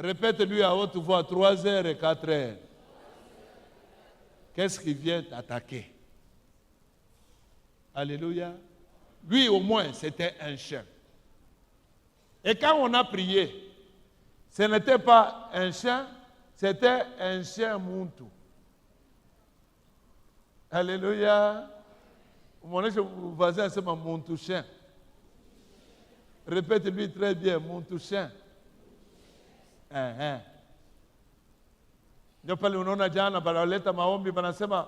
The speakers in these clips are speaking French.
Répète-lui à haute voix, 3 heures et 4 heures. Qu'est-ce qui vient t'attaquer? Alléluia. Lui, au moins, c'était un chien. Et quand on a prié, ce n'était pas un chien, c'était un chien muntu. Alléluia. Mon voisin, c'est mon muntu chien. Répète-lui très bien, muntu chien. Ndio pale unaona jana baloleta maombi banasema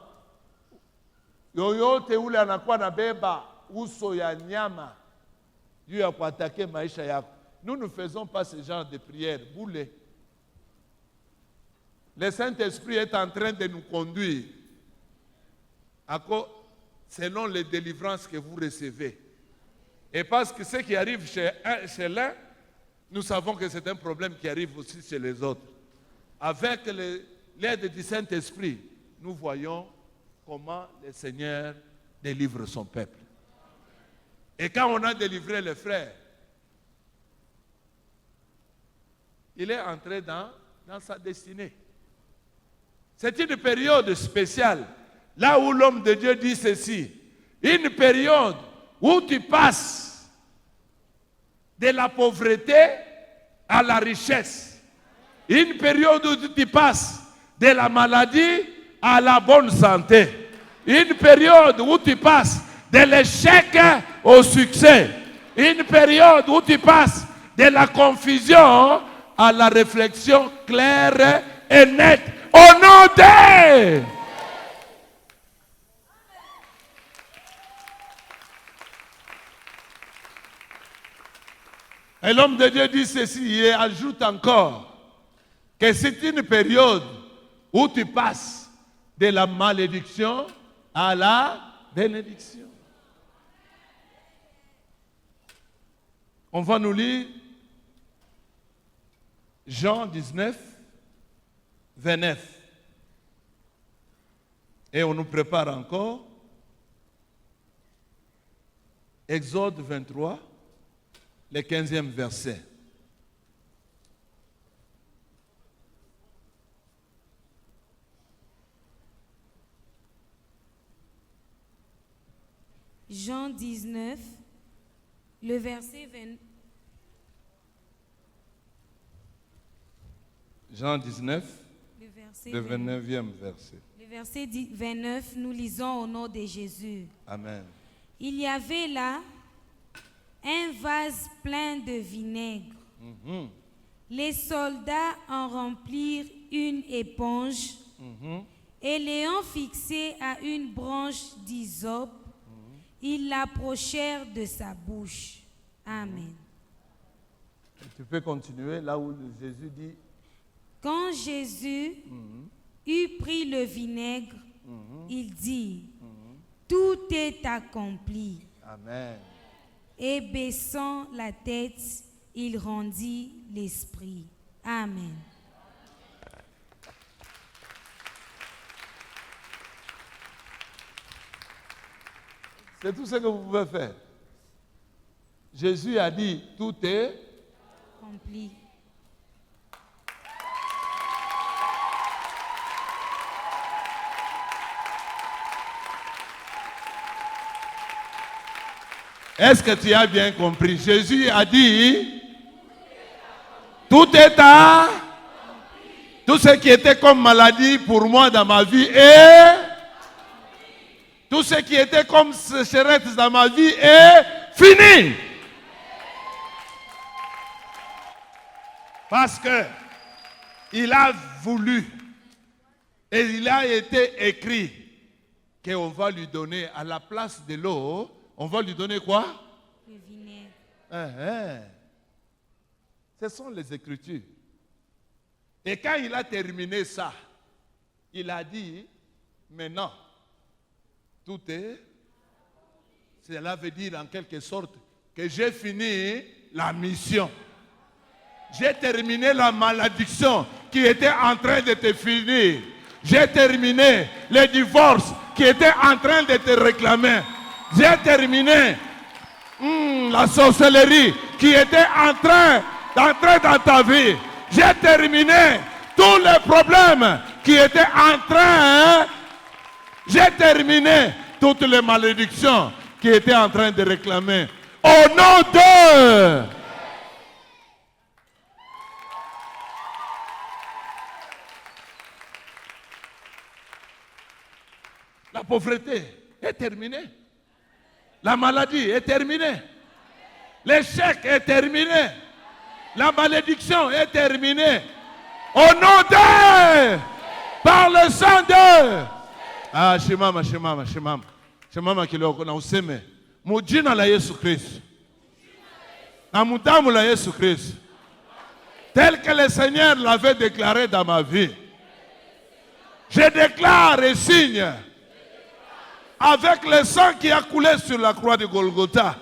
yoyote ule anakuwa nabeba uso ya nyama juu ya kuatake maisha yako. Nous ne faisons pas ce genre de prière. Boule. Le Saint-Esprit est en train de nous conduire selon les délivrances que vous recevez. Et parce que ce qui arrive chez l'un, nous savons que c'est un problème qui arrive aussi chez les autres. Avec l'aide du Saint-Esprit, nous voyons comment le Seigneur délivre son peuple. Et quand on a délivré le frère, il est entré dans sa destinée. C'est une période spéciale, là où l'homme de Dieu dit ceci, une période où tu passes de la pauvreté à la richesse. Une période où tu passes de la maladie à la bonne santé. Une période où tu passes de l'échec au succès. Une période où tu passes de la confusion à la réflexion claire et nette. Au nom de... Et l'homme de Dieu dit ceci et ajoute encore que c'est une période où tu passes de la malédiction à la bénédiction. On va nous lire Jean 19, 29. Et on nous prépare encore Exode 23, le 15e verset. Jean 19, le verset 20. Jean 19, le 29e verset. Le verset 29, nous lisons au nom de Jésus. Amen. Il y avait là un vase plein de vinaigre. Les soldats en remplirent une éponge et l'ayant fixée à une branche d'hysope, ils l'approchèrent de sa bouche. Amen. Tu peux continuer là où Jésus dit. Quand Jésus eut pris le vinaigre, il dit, tout est accompli. Amen. Et baissant la tête, il rendit l'esprit. Amen. C'est tout ce que vous pouvez faire. Jésus a dit, tout est accompli. Est-ce que tu as bien compris? Jésus a dit, tout est à... Tout ce qui était comme maladie pour moi dans ma vie est... Tout ce qui était comme sécheresse dans ma vie est fini. Parce que il a voulu et il a été écrit qu'on va lui donner à la place de l'eau, on va lui donner quoi? Le vinaigre. Ce sont les Écritures. Et quand il a terminé ça, il a dit, maintenant, tout est... Cela veut dire en quelque sorte que j'ai fini la mission. J'ai terminé la malédiction qui était en train de te finir. J'ai terminé le divorce qui était en train de te réclamer. J'ai terminé la sorcellerie qui était en train d'entrer dans ta vie. J'ai terminé tous les problèmes qui étaient en train. J'ai terminé toutes les malédictions qui étaient en train de réclamer. Au nom de... La pauvreté est terminée. La maladie est terminée. L'échec est terminé. La malédiction est terminée. Au nom de... Par le sang de... Ah, shimama kiloko na useme mujina la Yesu Kristo. Na mudamu la Yesu Kristo. Tel que le Seigneur l'avait déclaré dans ma vie. Je déclare et signe avec le sang qui a coulé sur la croix de Golgotha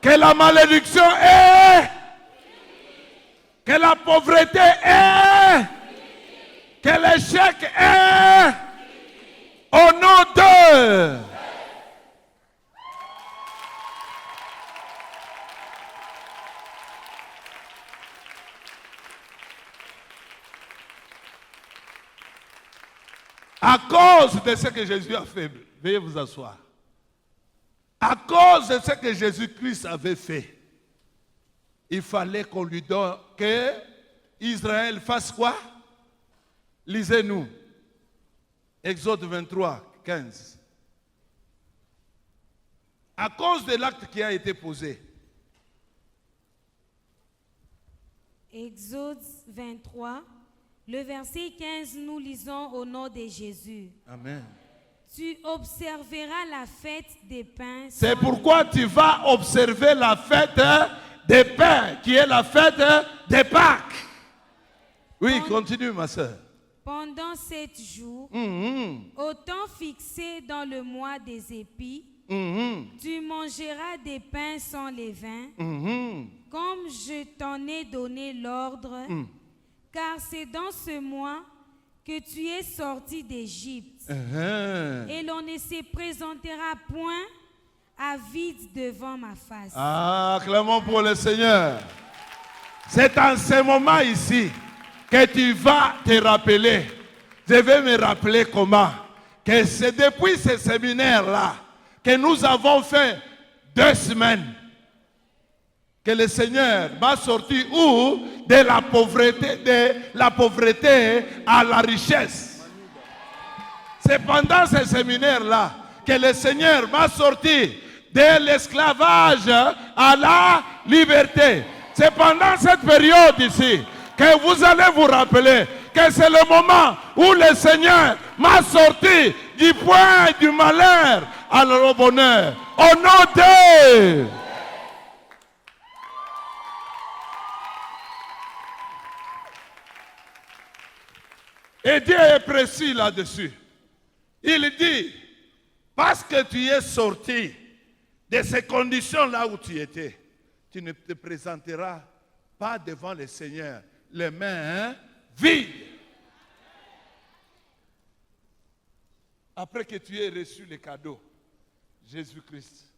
que la malédiction est, que la pauvreté est, que l'échec est, au nom de... À cause de ce que Jésus a fait, veuillez vous asseoir. À cause de ce que Jésus-Christ avait fait, il fallait qu'on lui donne, que Israël fasse quoi? Lisez-nous. Exode 23, 15. À cause de l'acte qui a été posé. Exode 23, le verset 15, nous lisons au nom de Jésus. Amen. Tu observeras la fête des pains. C'est pourquoi tu vas observer la fête des pains, qui est la fête des Pâques. Oui, continue ma soeur. Pendant 7 jours, au temps fixé dans le mois des épis, tu mangeras des pains sans levain, comme je t'en ai donné l'ordre, car c'est dans ce mois que tu es sorti d'Égypte. Et l'on ne se présentera point à vide devant ma face. Ah, clamons pour le Seigneur. C'est en ce moment ici que tu vas te rappeler. Je vais me rappeler comment. Que c'est depuis ce séminaire-là que nous avons fait 2 semaines que le Seigneur m'a sorti où? De la pauvreté à la richesse. C'est pendant ce séminaire-là que le Seigneur m'a sorti de l'esclavage à la liberté. C'est pendant cette période ici que vous allez vous rappeler que c'est le moment où le Seigneur m'a sorti du point du malheur à le bonheur. Au nom de... Et Dieu est précis là-dessus. Il dit, parce que tu es sorti de ces conditions-là où tu étais, tu ne te présenteras pas devant le Seigneur les mains vides. Après que tu aies reçu le cadeau, Jésus-Christ,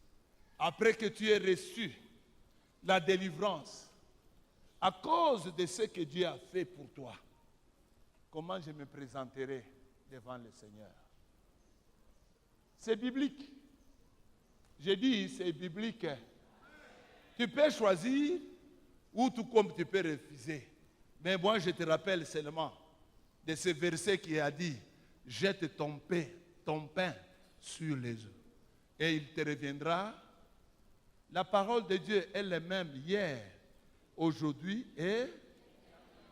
après que tu aies reçu la délivrance, à cause de ce que Dieu a fait pour toi, comment je me présenterai devant le Seigneur? C'est biblique. J'ai dit, c'est biblique. Tu peux choisir ou tout comme tu peux refuser. Mais moi, je te rappelle seulement de ce verset qui a dit, jette ton pain sur les eaux et il te reviendra. La parole de Dieu est la même hier, aujourd'hui et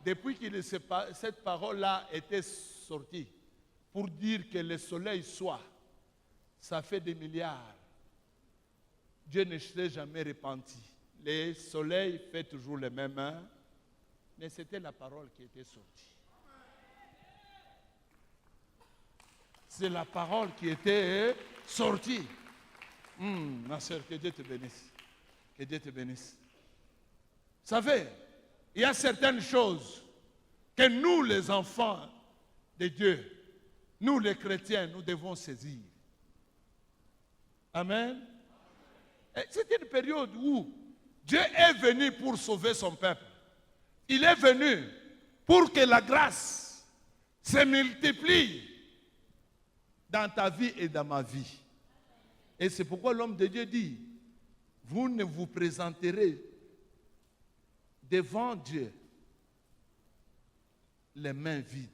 depuis que cette parole-là était sortie pour dire que le soleil soit, ça fait des milliards. Dieu ne s'est jamais repenti. Le soleil fait toujours le même, mais c'était la parole qui était sortie. C'est la parole qui était sortie. Ma soeur, que Dieu te bénisse. Que Dieu te bénisse. Vous savez, il y a certaines choses que nous, les enfants de Dieu, nous, les chrétiens, nous devons saisir. Amen. C'est une période où Dieu est venu pour sauver son peuple. Il est venu pour que la grâce se multiplie dans ta vie et dans ma vie. Et c'est pourquoi l'homme de Dieu dit, vous ne vous présenterez devant Dieu les mains vides.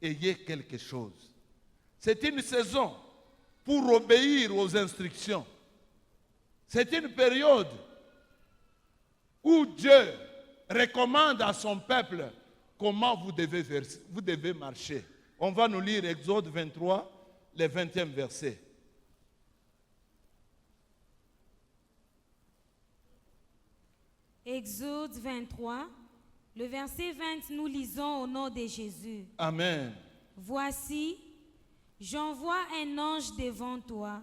Ayez quelque chose. C'est une saison pour obéir aux instructions. C'est une période où Dieu recommande à son peuple comment vous devez marcher. On va nous lire Exode 23, le 20e verset. Exode 23, le verset 20, nous lisons au nom de Jésus. Amen. Voici, j'envoie un ange devant toi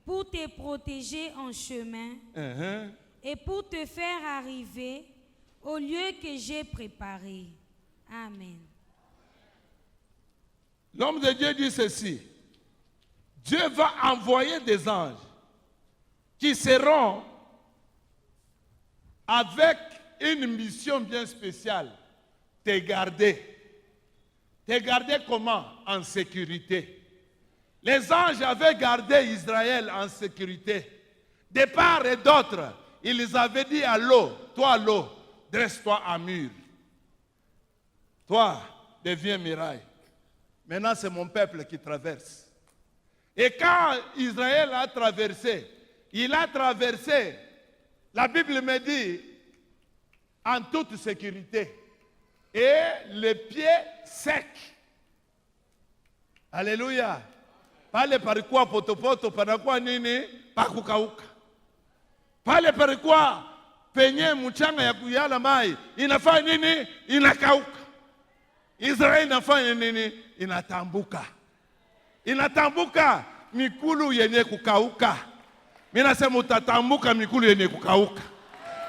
pour te protéger en chemin et pour te faire arriver au lieu que j'ai préparé. Amen. L'homme de Dieu dit ceci. Dieu va envoyer des anges qui seront avec une mission bien spéciale. Te garder. Te garder comment? En sécurité. Les anges avaient gardé Israël en sécurité. De part et d'autre, ils les avaient dit à l'eau, toi l'eau, dresse-toi à mur. Toi, deviens muraille. Maintenant, c'est mon peuple qui traverse. Et quand Israël a traversé, il a traversé, la Bible me dit, en toute sécurité. Et les pieds secs. Alléluia. Pale parikuwa potopoto panakuwa nini? Pakukauka. Pale parikuwa penye mchanga ya kuyala mai, inafanya nini? Inakauka. Israeli inafanya nini? Inatambuka. Inatambuka mikulu yenye kukauka. Mina sema utatambuka mikulu yenye kukauka.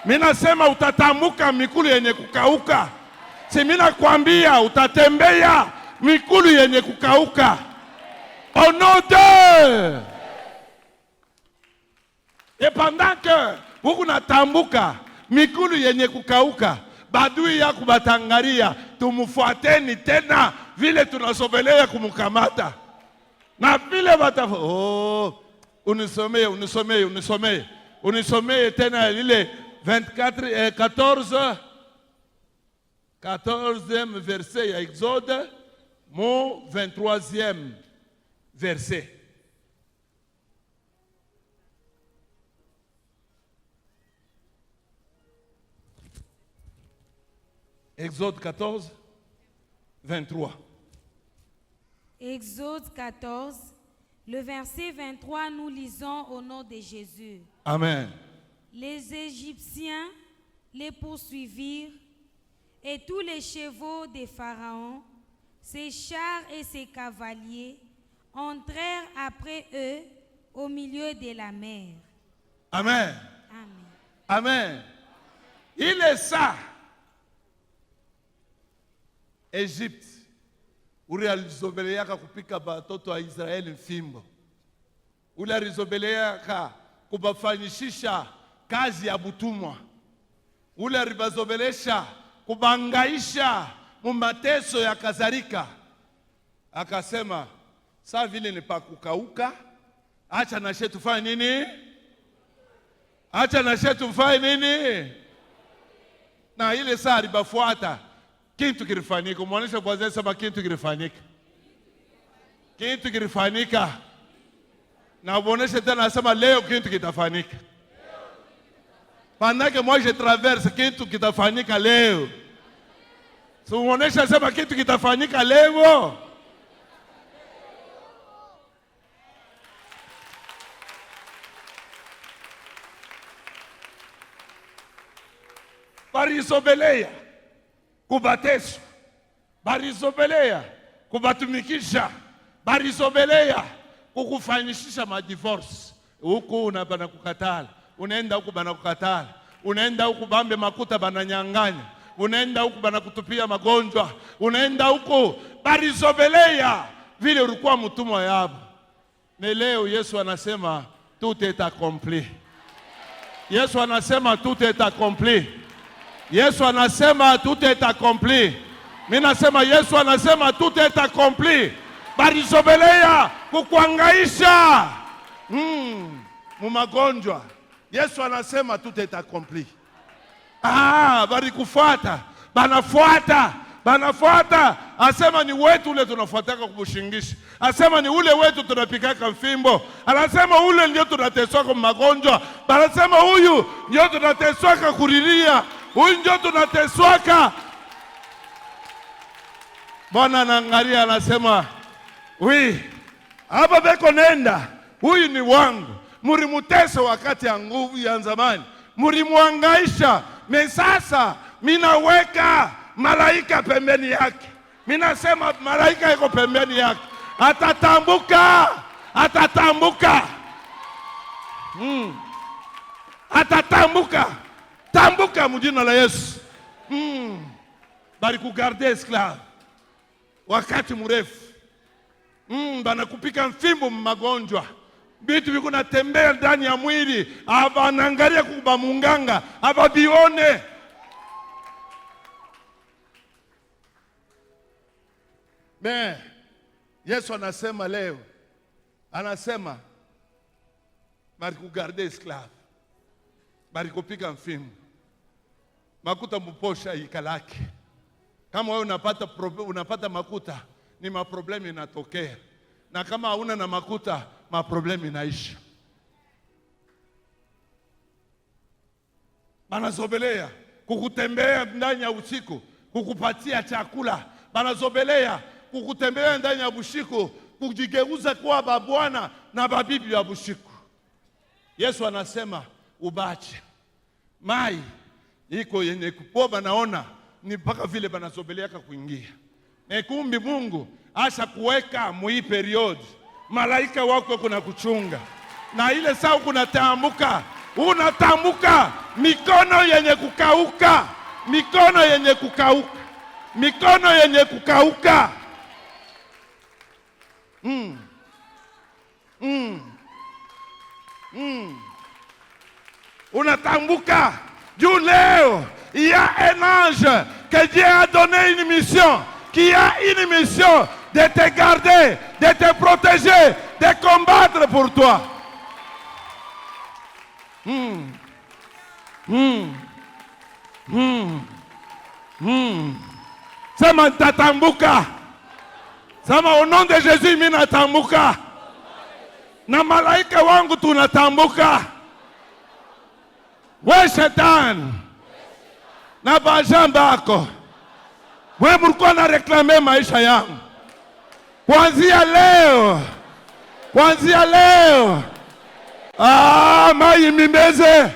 Mina sema utatambuka mikulu yenye kukauka. Si mina kwambia utatembea mikulu yenye kukauka. Au nom de... Et pendant que vous natambuka mikulu yenye kukauka, badui ya kubatangaria, tumufuateni tena vile tunasobelea kumukamata. Na vile batafu, oh, unisomee tena lile 14e verset ya Exode, mon 23e verset. Exode 14, 23. Exode 14, le verset 23, nous lisons au nom de Jésus. Amen. Les Égyptiens les poursuivirent et tous les chevaux des pharaons, ses chars et ses cavaliers entrèrent après eux au milieu de la mer. Amen. Amen. Amen. Il est ça. Égypte, ule alizobeleaka kupika batoto wa Israeli mfimbo. Ule alizobeleaka kubafanyishisha kazi ya butumwa. Ule alizobelesha kubangaisha mumateso ya kadhalika. Akasema, saa vile ni pa kukauka, acha na shetu fanye nini? Acha na shetu fanye nini? Na ile saa alibafuata. Kitu kilifanyika, muonesha kwa zesa sema kitu kilifanyika. Kitu kilifanyika. Na muonesha tena nasema leo kitu kitafanyika. Pendant que moi je traverse, kitu kitafanyika leo. So muonesha sema kitu kitafanyika leo. Barisobelea kubateswa, barisobelea kubatumikisha, barisobelea kukufanyishisha madivorce. Huku unabana kukatala, unaenda huku bana kukatala, unaenda huku bambe makuta bana nyanganya, unaenda huku bana kutupia magonjwa, unaenda huku barisobelea vile ulikuwa mtumwa yabo. Na leo Yesu anasema tout est accompli. Yesu anasema tout est accompli. Yesu anasema tout est accompli. Mimi nasema Yesu anasema tout est accompli. Balizobelea kukuangaisha mumagonjwa. Yesu anasema tout est accompli. Balikufuata, banafuata. Asema ni wetu ule tunafuataka kubushingishi. Asema ni ule wetu tunapikaka mfimbo. Anasema ule ndio tunateswaka magonjwa. Anasema huyu ndio tunateswaka kuriria. Huyu ndio tunateswaka. Bwana anaangalia anasema, "Wi, hapa beko nenda. Huyu ni wangu. Murimutesa wakati ya nguvu ya zamani. Murimuangaisha. Sasa minaweka malaika pembeni yake." Minasema malaika yuko pembeni yake. Atatambuka. Atatambuka. Tambuka mjina la Yesu. Bali kugarde esclave. Wakati mrefu. Banakupika mfimbo magonjwa. Bitu viko natembea ndani ya mwili. Abanangalia kuba munganga. Ababione. Yesu anasema leo. Anasema bali kugarde esclave. Bali kupika mfimbo. Makuta muposha ikalake. Kama wewe unapata makuta, ni maproblemi inatokea. Na kama hauna na makuta, maproblemi inaisha. Banazobelea kukutembea ndani ya usiku, kukupatia chakula. Banazobelea kukutembea ndani ya usiku, kujigeuza kwa babwana na babibi ya usiku. Yesu anasema ubache. Mai iko yenye kupoba naona ni mpaka vile banazobeleaka kuingia. Kumbi Mungu asha kuweka mui period. Malaika wako kuna kuchunga. Na ile saa kunatambuka. Unatambuka mikono yenye kukauka. Mikono yenye kukauka. Mikono yenye kukauka. Unatambuka. Juu leo, il y a un ange que Dieu a donné une mission, qui a une mission de te garder, de te protéger, de combattre pour toi. Sema tatambuka. Sema au nom de Jésus mimi natambuka. Na malaika wangu tunatambuka. We shetani na bajamba yako, wewe mlikuwa na reklame maisha yangu. Kuanzia leo, mai mimeze,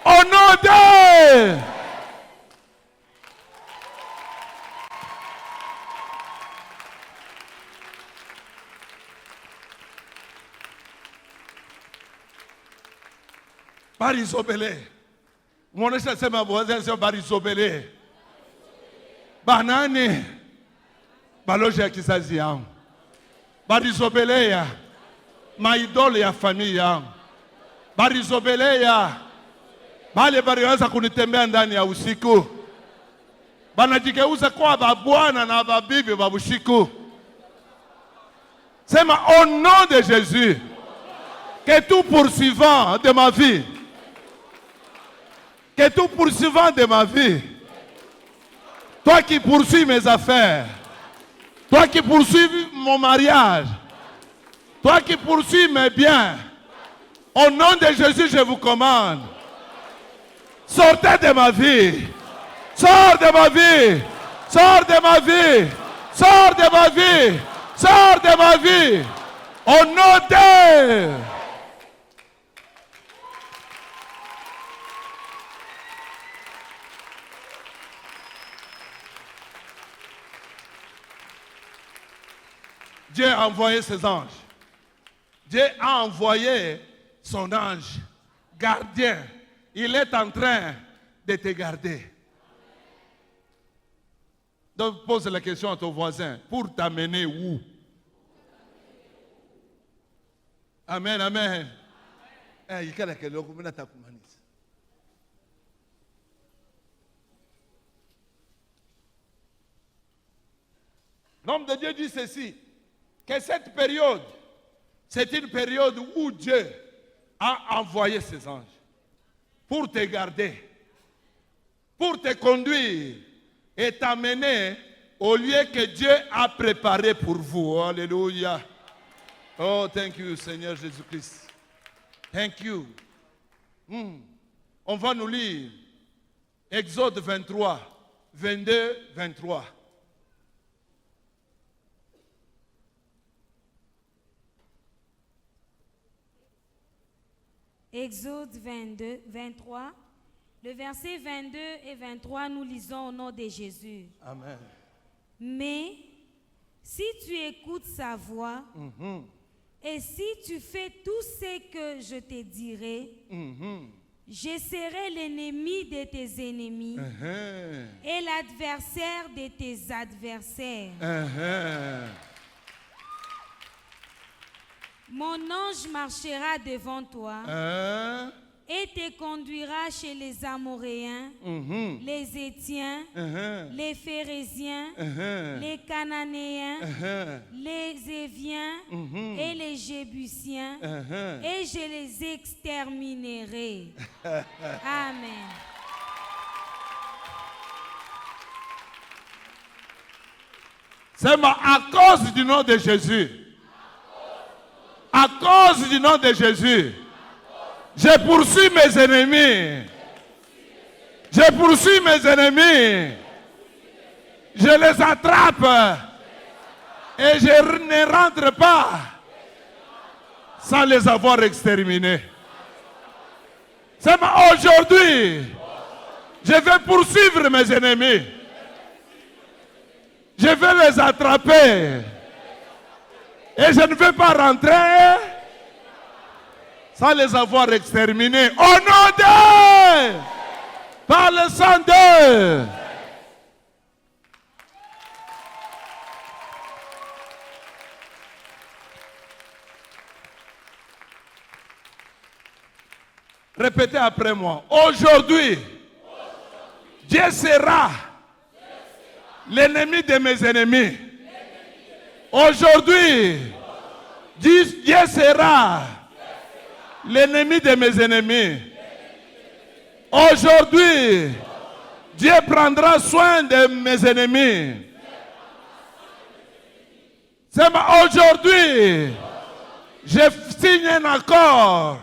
au nom de barizobele. Mwonesha sema voisin sema barizobele. Banani baloje ya kizazi yangu. Barizobelea maidole ya familia yangu. Barizobelea bale bariweza kunitembea ndani ya usiku. Banajigeuza kwa babwana na babibi babusiku. Sema au nom de Jésus, que tout poursuivant de ma vie, que tout poursuivant de ma vie, toi qui poursuis mes affaires, toi qui poursuis mon mariage, toi qui poursuis mes biens, au nom de Jésus, je vous commande, sortez de ma vie, sors de ma vie, sors de ma vie, sors de ma vie, sors de ma vie, au nom de... Dieu a envoyé ses anges. Dieu a envoyé son ange gardien. Il est en train de te garder. Donc pose la question à ton voisin. Pour t'amener où? Amen, amen. Ikala keloko mna takumaniza. L'homme de Dieu dit ceci, que cette période, c'est une période où Dieu a envoyé ses anges pour te garder, pour te conduire et t'amener au lieu que Dieu a préparé pour vous. Alléluia. Oh, thank you, Seigneur Jésus-Christ. Thank you. On va nous lire Exode 23, 22, 23. Exode 22, 23. Le verset 22 et 23, nous lisons au nom de Jésus. Amen. Mais si tu écoutes sa voix et si tu fais tout ce que je te dirai, je serai l'ennemi de tes ennemis et l'adversaire de tes adversaires. Mon ange marchera devant toi et te conduira chez les Amoréens, les Hétiens, les Phérésiens, les Cananéens, les Éviens et les Jébusiens, et je les exterminerai. Amen. C'est à cause du nom de Jésus. À cause du nom de Jésus. Je poursuis mes ennemis. Je poursuis mes ennemis. Je les attrape. Et je ne rentre pas sans les avoir exterminés. C'est aujourd'hui. Je vais poursuivre mes ennemis. Je vais les attraper. Et je ne vais pas rentrer sans les avoir exterminés. Au nom de, par le sang de. Répétez après moi. Aujourd'hui, Dieu sera l'ennemi de mes ennemis. Aujourd'hui, Dieu sera l'ennemi de mes ennemis. Aujourd'hui, Dieu prendra soin de mes ennemis. C'est aujourd'hui, je signe un accord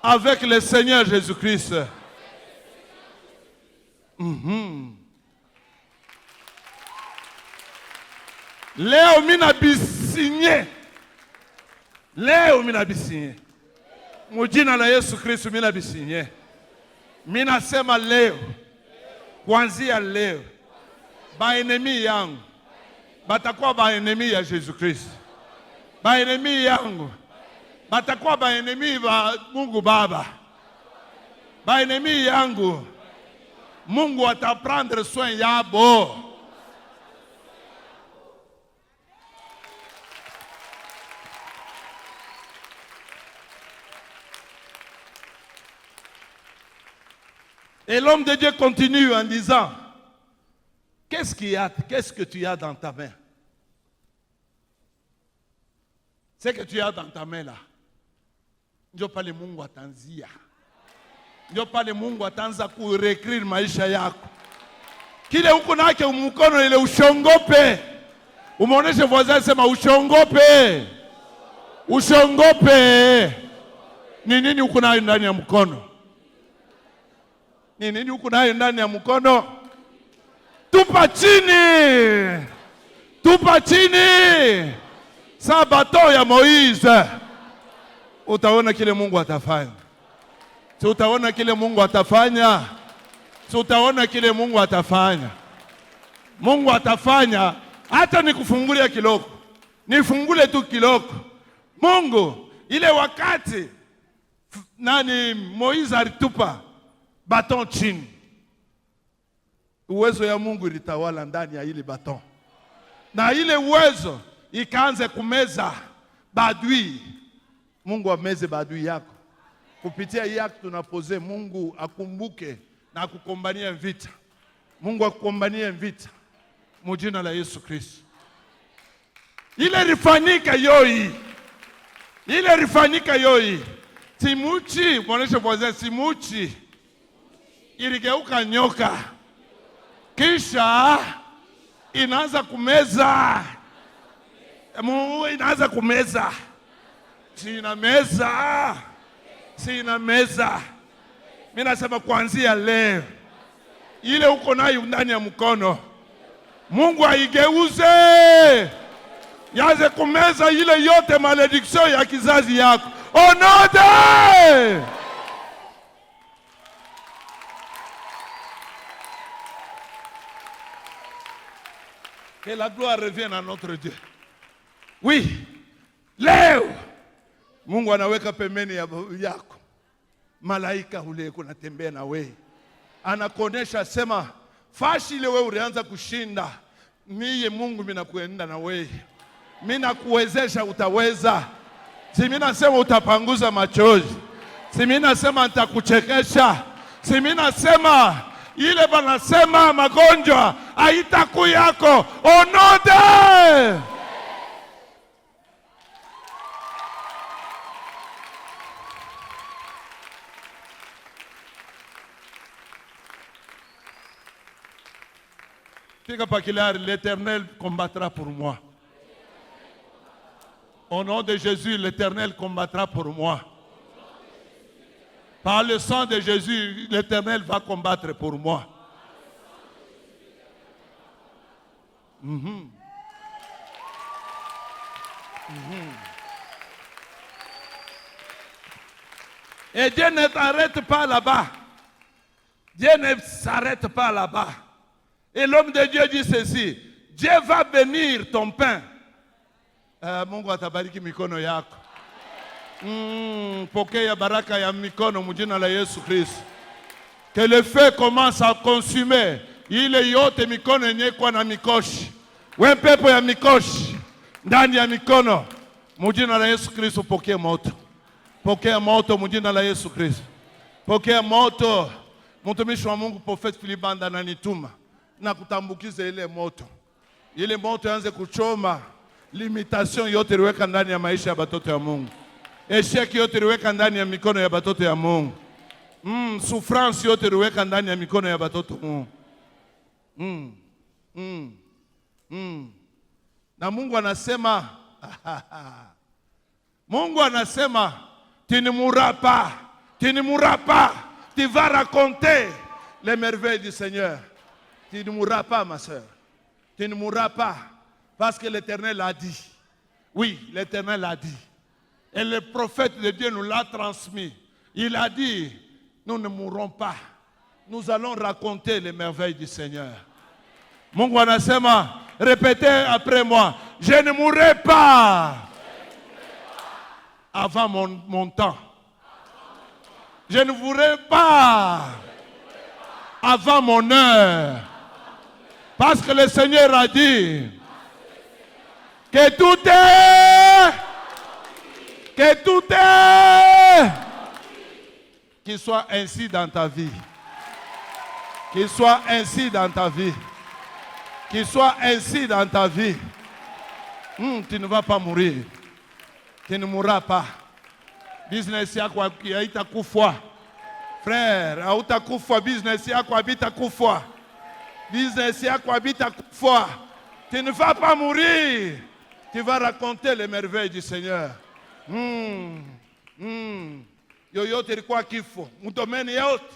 avec le Seigneur Jésus-Christ. Leo mina bisinye. Leo mina bisinye. Mujina la Yesu Kristo mina bisinye. Mina sema leo. Kuanzia leo. Ba enemi yangu. Batakuwa ba enemi ya Yesu Kristo. Ba enemi yangu. Batakuwa ba enemi ba Mungu Baba. Ba enemi yangu. Mungu ataprendre soin yabo. Et l'homme de Dieu continue en disant, qu'est-ce que tu as dans ta main? Ce que tu as dans ta main là. Ndio pale Mungu atanzia. Ndio pale Mungu ataanza kurecreate maisha yako. Kile uko nake mkono ile ushongope. Umeoneshe voisin sema ushongope. Ushongope. Ni nini uko nayo ndani ya mkono? Ni nini uko nayo ndani ya mkono? Tupa chini. Tupa chini. Sa bato ya Moise. Utaona kile Mungu atafanya. Si utaona kile Mungu atafanya. Si utaona kile Mungu atafanya. Mungu atafanya. Hata nikufungulia kiloko. Nifungule tu kiloko. Mungu, ile wakati Moise alitupa baton chini. Uwezo ya Mungu ilitawala ndani ya ile baton. Na ile uwezo ikaanza kumeza badui. Mungu ameze badui yako. Kupitia hii act tunapoze, Mungu akumbuke na akukombanie vita. Mungu akukombanie vita. Mujina la Yesu Kristo. Ile rifanyika yoi. Ile rifanyika yoi. Simuchi, mwoneshe voisin, simuchi. Iligeuka nyoka. Kisha inaanza kumeza. Inaanza kumeza. Sina meza. Sina meza. Mimi nasema kuanzia leo, ile uko nayo ndani ya mkono, Mungu aigeuze yaze kumeza ile yote malediction ya kizazi yako. Onode! Que la gloire revienne à notre Dieu. Oui, leo Mungu anaweka pembeni yako malaika ule kunatembea na wewe, anakuonesha sema fashi ile wewe ulianza kushinda, mie Mungu mimi nakuenda na wewe, mimi nakuwezesha, utaweza. Si mimi nasema utapanguza machozi, si mimi nasema nitakuchekesha, si mimi nasema ile banasema magonjwa haitaku yako. Onode! L'Éternel combattra pour moi. Au nom de Jésus, l'Éternel combattra pour moi. Par le sang de Jésus, l'Éternel va combattre pour moi. Et Dieu ne t'arrête pas là-bas. Dieu ne s'arrête pas là-bas. Et l'homme de Dieu dit ceci: Dieu va bénir ton pain. Mungu atabariki mikono yako. Pokea baraka ya mikono mjina la Yesu Kristo. Que le feu commence à consumer ile yote mikono yenye kwa na mikoshi. We pepo ya mikoshi ndani ya mikono mjina la Yesu Kristo, pokea moto. Pokea moto mjina la Yesu Kristo. Pokea moto. Mtumishi wa Mungu Prophet Filibanda ananituma na kutambukiza ile moto. Ile moto yanze kuchoma limitation yote liweka ndani ya maisha ya batoto ya Mungu. Esheki yote liweka ndani ya mikono ya batoto ya Mungu. Souffrance yote liweka ndani ya mikono ya batoto Mungu. Na Mungu anasema Mungu anasema tu ne mourras pas, tu ne mourras pas, tu vas raconter les merveilles du Seigneur. Tu ne mourras pas, ma soeur. Tu ne mourras pas. Parce que l'Éternel l'a dit. Oui, l'Éternel l'a dit. Et le prophète de Dieu nous l'a transmis. Il a dit, nous ne mourrons pas. Nous allons raconter les merveilles du Seigneur. Mungu anasema, répétez après moi, je ne mourrai pas avant mon temps. Je ne mourrai pas avant mon heure. Parce que le Seigneur a dit que tout est, qu'il soit ainsi dans ta vie. Qu'il soit ainsi dans ta vie. Qu'il soit ainsi dans ta vie. Tu ne vas pas mourir. Tu ne mourras pas. Business yako haitakufa. Frère, hautakufa. Business yako habitakufa. Business yako habitakufa. Tu ne vas pas mourir. Tu vas raconter les merveilles du Seigneur. Yoyote ilikuwa kifo. Mdomeni yote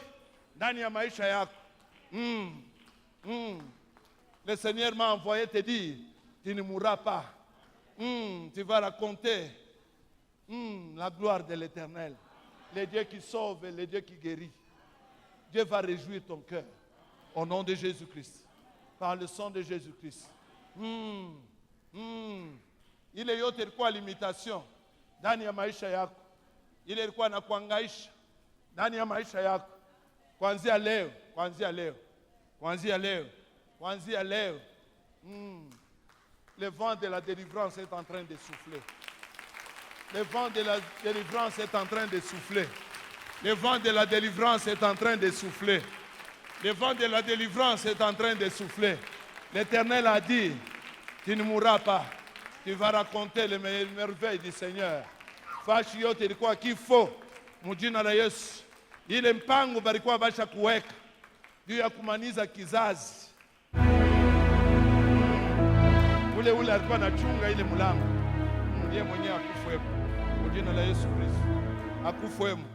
ndani ya maisha yako. Le Seigneur m'a envoyé te dire, tu ne mourras pas. Tu vas raconter la gloire de l'Éternel. Le Dieu qui sauve et le Dieu qui guérit. Dieu va réjouir ton cœur. Au nom de Jésus-Christ. Par le sang de Jésus-Christ. Ile yote ilikuwa limitation ndani ya maisha yako. Ile ilikuwa na kuangaisha ndani ya maisha yako. Kuanzia leo, kuanzia leo. Kuanzia leo. Kuanzia leo. Le vent de la délivrance est en train de souffler. Le vent de la délivrance est en train de souffler. Le vent de la délivrance est en train de souffler. Le vent de la délivrance est en train de souffler. L'Éternel a dit, tu ne mourras pas. Tu vas raconter les merveilles du Seigneur. Fashi yote ilikuwa kifo mjina la Yesu. Ile mpango balikuwa basha kuweka juu ya kumaniza kizazi. Ule alikuwa anachunga ile mlango. Ndiye mwenyewe akufwemo. Mjina la Yesu Kristo. Akufwemo.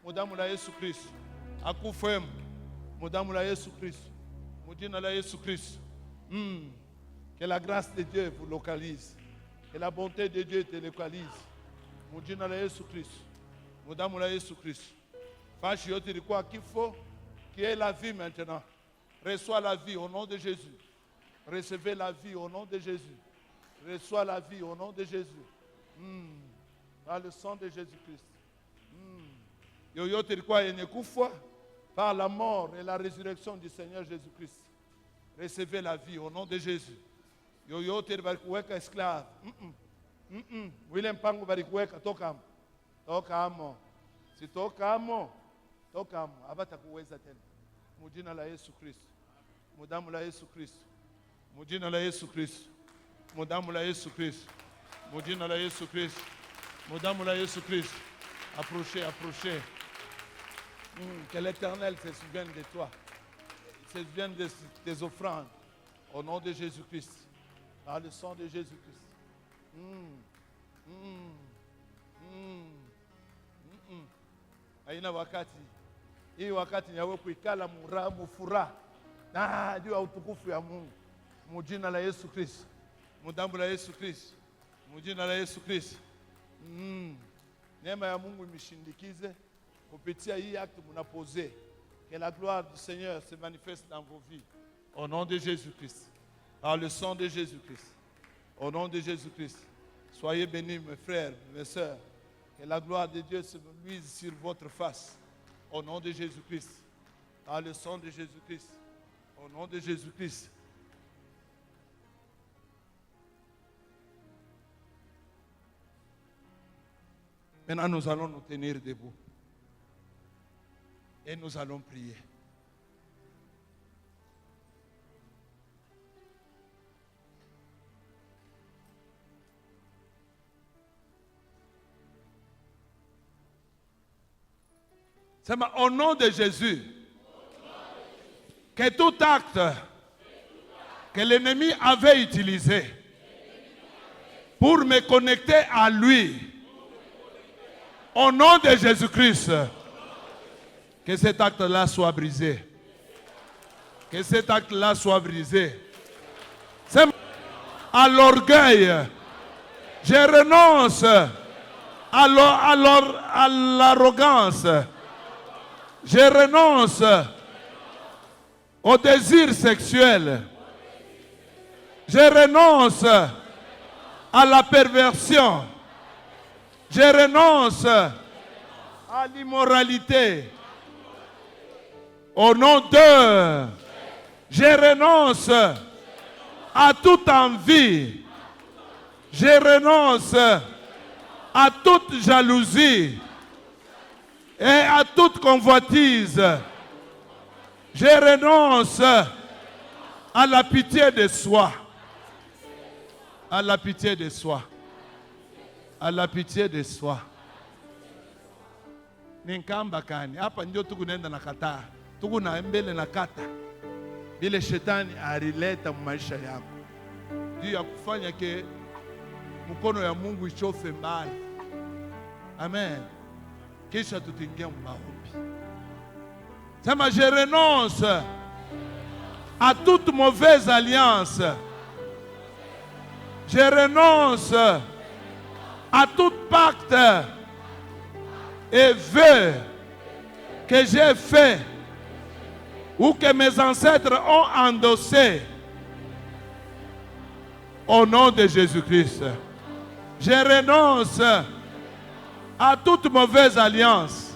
Mudamu la Yesu Kristo. Akufwemo. Mudamu la Yesu Kristo. Mjina la Yesu Kristo. Que la grâce de Dieu vous localise. Que la bonté de Dieu te localise. Mjina la Yesu Kristo. Mudamu la Yesu Kristo. Fashi yote ilikuwa kifo, qui est la vie maintenant. Reçois la vie au nom de Jésus. Recevez la vie au nom de Jésus. Reçois la vie au nom de Jésus. Par le sang de Jésus-Christ. Yoyote ilikuwa yenye kufa par la mort et la résurrection du Seigneur Jésus-Christ. Recevez la vie au nom de Jésus. Yoyote ilikuwa esclave. Wile mpango balikuweka tokamo. Tokamo. Si tokamo. Tokamo. Abatakuweza tena. Mujina la Yesu Kristo. Mudamu la Yesu Kristo. Mujina la Yesu Kristo. Mudamu la Yesu Kristo. Mujina la Yesu Kristo. Mudamu la Yesu Kristo. Approchez, approchez. Que l'Éternel se souvienne de toi. Il se souvienne de tes offrandes. Au nom de Jésus-Christ. Par le sang de Jésus-Christ. Aina wakati. Hii wakati yawe kuikala mufuraha. Na juu ya utukufu ya Mungu. Mujina la Yesu Kristo. Mudamu la Yesu Kristo. Mujina la Yesu Kristo. Neema ya Mungu imeshindikize kupitia hii acte mnapose. Que la gloire du Seigneur se manifeste dans vos vies. Au nom de Jésus-Christ. Par le sang de Jésus-Christ. Au nom de Jésus-Christ. Soyez bénis, mes frères, mes sœurs. Que la gloire de Dieu se luise sur votre face. Au nom de Jésus-Christ. Par le sang de Jésus-Christ. Au nom de Jésus-Christ. Maintenant, nous allons nous tenir debout. Et nous allons prier. C'est au nom de Jésus que tout acte que l'ennemi avait utilisé pour me connecter à lui, au nom de Jésus-Christ, que cet acte-là soit brisé. Que cet acte-là soit brisé. C'est à l'orgueil. Je renonce à l'arrogance. Je renonce au désir sexuel. Je renonce à la perversion. Je renonce à l'immoralité. Au nom de, je renonce à toute envie. Je renonce à toute jalousie et à toute convoitise. Je renonce à la pitié de soi. À la pitié de soi. À la pitié de soi. Ninkamba kani. Hapa ndio tukunenda na kataa. Tukuna mbele na kata. Bile shetani arileta maisha yako. Juu ya kufanya ke mkono ya Mungu ichofe mbali. Amen. Kisha tutingia maombi. Sema, je renonce à toute mauvaise alliance. Je renonce à tout pacte et vœu que j'ai fait ou que mes ancêtres ont endossé. Au nom de Jésus-Christ. Je renonce à toute mauvaise alliance.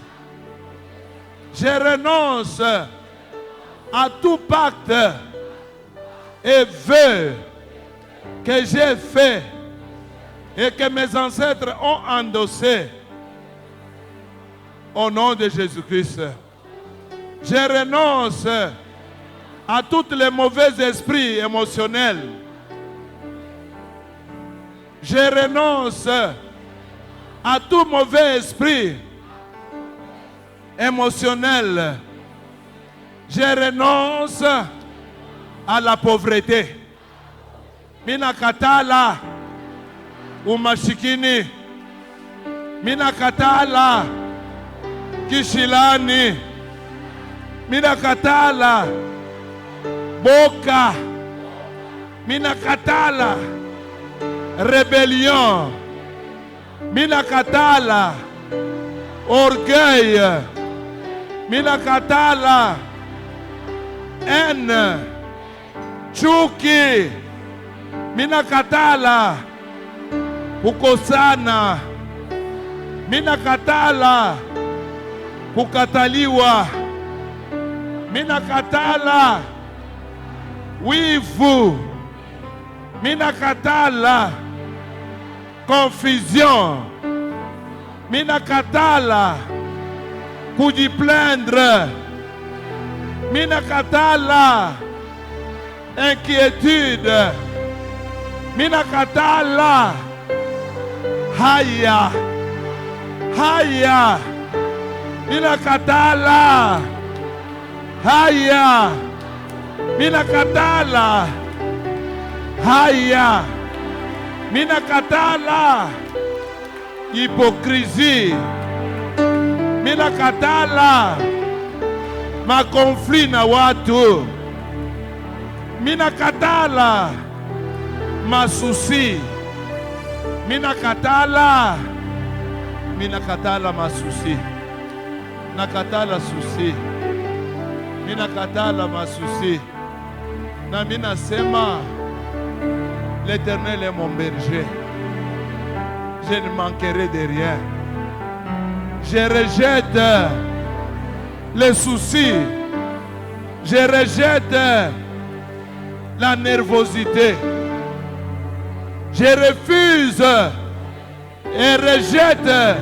Je renonce à tout pacte et vœu que j'ai fait et que mes ancêtres ont endossé au nom de Jésus-Christ. Je renonce à tous les mauvais esprits émotionnels. Je renonce à tout mauvais esprit émotionnel. Je renonce à la pauvreté. Minakatala umashikini. Minakatala kishilani. Minakatala boka. Minakatala rébellion. Minakatala orgueil. Minakatala haine. Chuki. Minakatala kukosana. Minakatala kukataliwa. Minakatala wivu. Minakatala confusion. Minakatala kujiplaindre. Minakatala inquiétude. Minakatala haya. Haya. Minakatala haya. Minakatala haya. Minakatala hypocrisie. Minakatala makonflit na watu. Minakatala masusi. Minakatala masusi. Nakatala susi. Minakatala masusi. Na minasema l'Éternel est mon berger. Je ne manquerai de rien. Je rejette les soucis. Je rejette la nervosité. Je refuse et rejette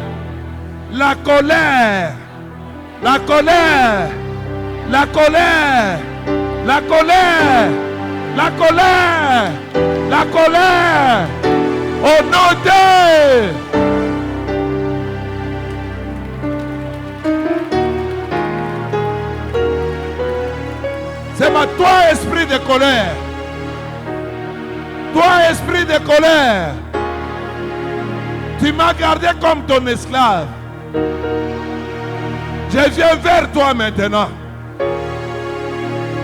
la colère. La colère. La colère. La colère. La colère. La colère. Au nom de c'est toi, esprit de colère. Toi, esprit de colère. Tu m'as gardé comme ton esclave. Je viens vers toi maintenant.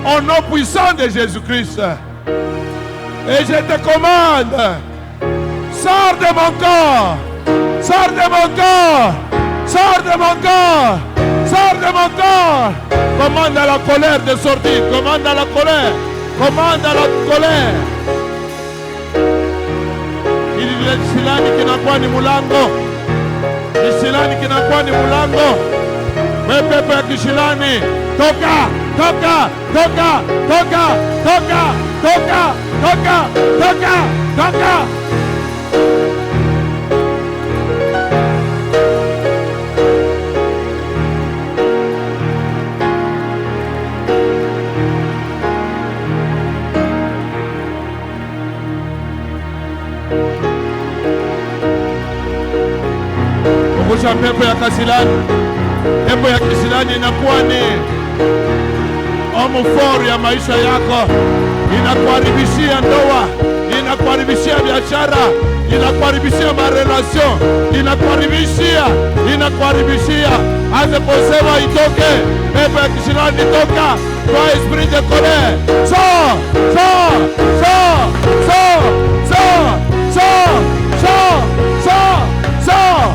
Au nom puissant de Jésus-Christ. Et je te commande. Sors de mon corps. Sors de mon corps. Sors de mon corps. Sors de mon corps. Commande à la colère de sortir. Commande à la colère. Commande à la colère. Silani kinakuwa ni mulango. Silani kinakuwa ni mulango. Wewe pepo ya kishilani. Toka. Toka. Toka. Toka. Toka. Toka. Toka. Toka. Toka. Kumbusha pepo ya kasilani. Pepo ya kisilani inakuwa ni omofori ya maisha yako. Inakuharibishia ndoa, inakuharibishia biashara, inakuharibishia marelasyon, inakuharibishia. Anze kusema itoke. Pepo ya kisilani toka. Toi esprit de colère. Sors, sors, sors, sors, sors, sors, sors, sors, sors.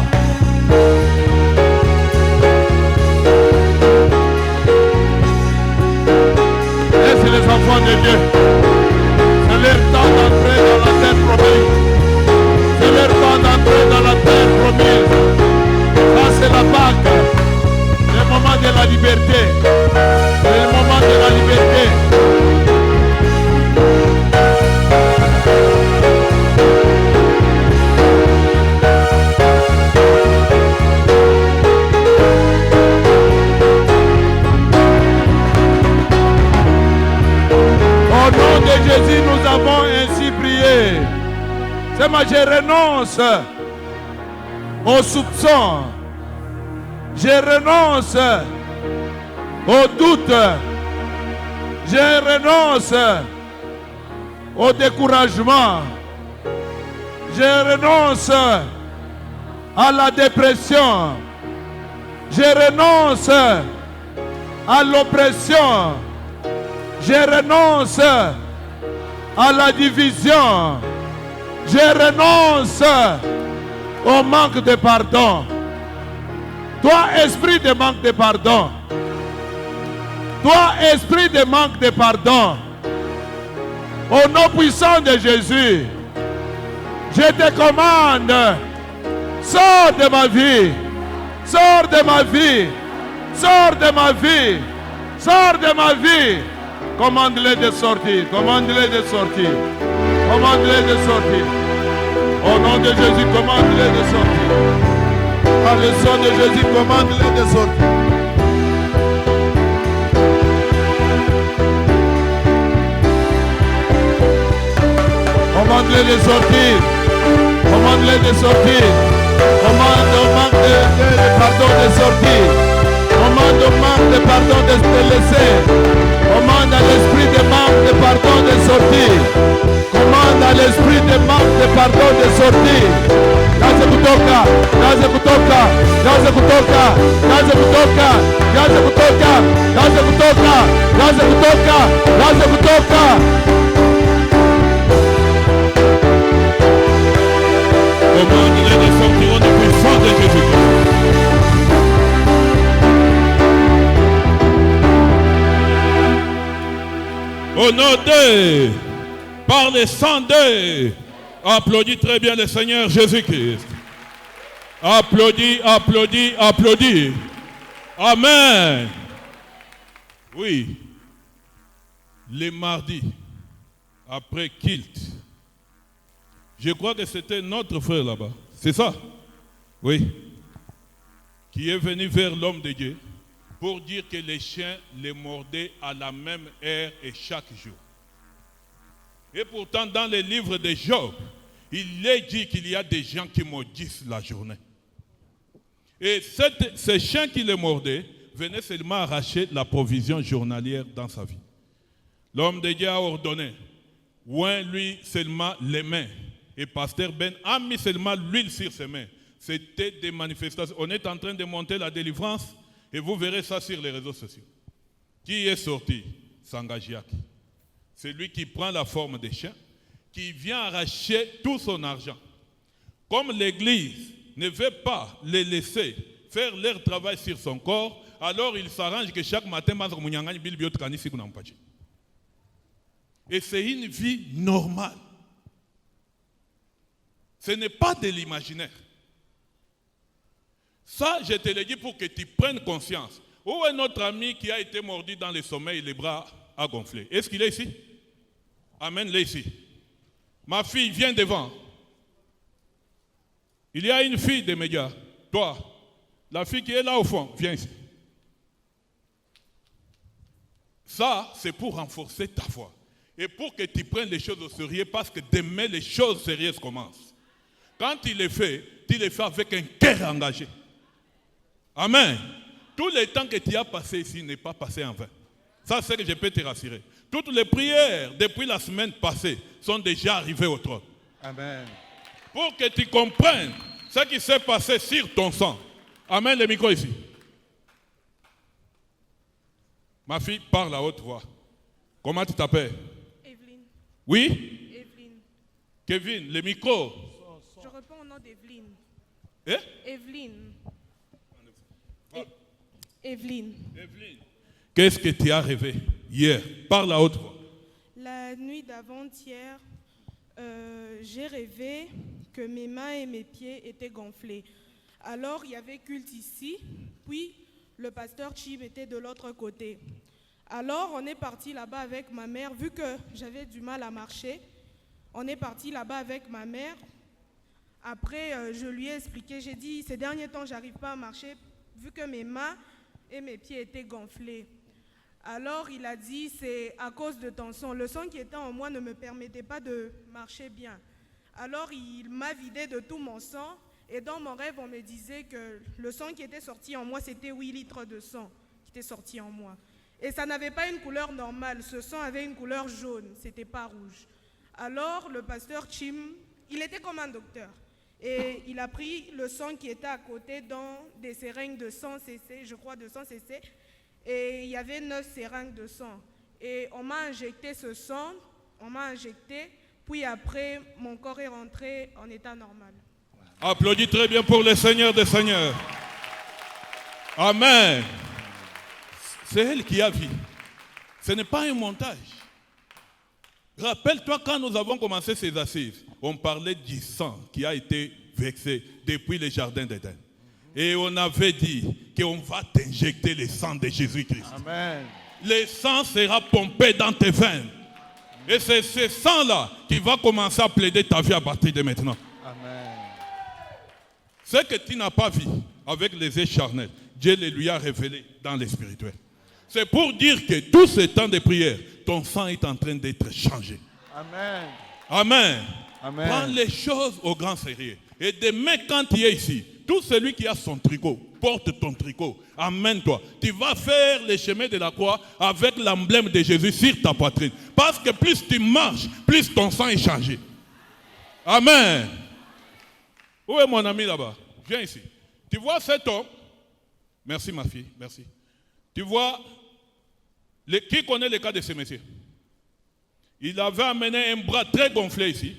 Laisse les enfants de Dieu. C'est leur temps d'entrer dans la terre promise. C'est leur temps d'entrer dans la terre promise. Ça c'est la Pâque. Le moment de la liberté. C'est le moment de la liberté. Sema, je renonce au soupçon. Je renonce au doute. Je renonce au découragement. Je renonce à la dépression. Je renonce à l'oppression. Je renonce à la division. Je renonce au manque de pardon. Toi, esprit de manque de pardon. Toi, esprit de manque de pardon. Au nom puissant de Jésus, je te commande, sors de ma vie. Sors de ma vie. Sors de ma vie. Sors de ma vie. Commande-les de sortir. Commande-les de sortir. Commande-les de sortir. Au nom de Jésus, commande-les de sortir. Par le sang de Jésus, commande-les de sortir. Commande-les de sortir. Commande-les de sortir. Commande au manque de pardon de sortir. Commande au manque de pardon de se laisser. Commande à l'esprit de manque de pardon de sortir. Commande à l'esprit de manque de pardon de sortir. Kaze kutoka, kaze kutoka, kaze kutoka, kaze kutoka, kaze kutoka, kaze kutoka, kaze kutoka, kaze kutoka. Commande-les de sortir au nom puissant de Jésus-Christ. Au nom de, par le sang de, applaudis très bien le Seigneur Jésus-Christ. Applaudis, applaudis, applaudis. Amen. Oui, les mardis, après Kilt, je crois que c'était notre frère là-bas. C'est ça? Oui. Qui est venu vers l'homme de Dieu pour dire que les chiens les mordaient à la même heure et chaque jour. Et pourtant, dans les livres de Job, il est dit qu'il y a des gens qui maudissent la journée. Et ces chiens qui les mordaient venaient seulement arracher la provision journalière dans sa vie. L'homme de Dieu a ordonné, oint lui seulement les mains. Et Pasteur Ben a mis seulement l'huile sur ses mains. C'était des manifestations. On est en train de monter la délivrance et vous verrez ça sur les réseaux sociaux. Qui est sorti? Sangajiak. C'est lui qui prend la forme des chiens, qui vient arracher tout son argent. Comme l'Église ne veut pas les laisser faire leur travail sur son corps, alors il s'arrange que chaque matin, et c'est une vie normale. Ce n'est pas de l'imaginaire. Ça, je te le dis pour que tu prennes conscience. Où est notre ami qui a été mordu dans le sommeil, les bras à gonfler? Est-ce qu'il est ici? Amène-le ici. Ma fille, viens devant. Il y a une fille des médias. Toi, la fille qui est là au fond, viens ici. Ça, c'est pour renforcer ta foi. Et pour que tu prennes les choses au sérieux, parce que demain, les choses sérieuses commencent. Quand tu les fais avec un cœur engagé. Amen. Tout le temps que tu as passé ici n'est pas passé en vain. Ça, c'est que je peux te rassurer. Toutes les prières depuis la semaine passée sont déjà arrivées au trône. Amen. Pour que tu comprennes ce qui s'est passé sur ton sang. Amen, le micro ici. Ma fille parle à haute voix. Comment tu t'appelles? Evelyne. Oui? Evelyne. Kevin, le micro. Je réponds au nom d'Evelyne. Eh? Evelyne. Evelyne. Evelyne. Qu'est-ce que tu as rêvé hier? Parle à haute voix. La nuit d'avant-hier, j'ai rêvé que mes mains et mes pieds étaient gonflés. Alors, il y avait culte ici, puis le pasteur Chim était de l'autre côté. Alors, on est parti là-bas avec ma mère, vu que j'avais du mal à marcher. On est parti là-bas avec ma mère. Après, je lui ai expliqué, j'ai dit, ces derniers temps, je n'arrive pas à marcher, vu que mes mains et mes pieds étaient gonflés. Alors, il a dit, c'est à cause de ton sang. Le sang qui était en moi ne me permettait pas de marcher bien. Alors il m'a vidé de tout mon sang. Et dans mon rêve, on me disait que le sang qui était sorti en moi, c'était 8 litres de sang qui était sorti en moi. Et ça n'avait pas une couleur normale. Ce sang avait une couleur jaune, c'était pas rouge. Alors le pasteur Chim, il était comme un docteur. Et il a pris le sang qui était à côté dans des seringues de 100 cc, je crois de 100 cc. Et il y avait 9 seringues de sang. Et on m'a injecté ce sang, puis après, mon corps est rentré en état normal. Applaudis très bien pour le Seigneur des Seigneurs. Amen. C'est elle qui a vu. Ce n'est pas un montage. Rappelle-toi quand nous avons commencé ces assises, on parlait du sang qui a été versé depuis le jardin d'Éden. Et on avait dit qu'on va t'injecter le sang de Jésus-Christ. Amen. Le sang sera pompé dans tes veines. Et c'est ce sang-là qui va commencer à plaider ta vie à partir de maintenant. Amen. Ce que tu n'as pas vu avec les yeux charnels, Dieu le lui a révélé dans le spirituel. C'est pour dire que tout ce temps de prière, ton sang est en train d'être changé. Amen. Amen. Amen. Prends les choses au grand sérieux. Et demain, quand tu es ici, tout celui qui a son tricot, porte ton tricot, amène-toi. Tu vas faire le chemin de la croix avec l'emblème de Jésus sur ta poitrine. Parce que plus tu marches, plus ton sang est changé. Amen. Où est mon ami là-bas? Viens ici. Tu vois cet homme? Merci ma fille, merci. Tu vois, qui connaît le cas de ce monsieur? Il avait amené un bras très gonflé ici.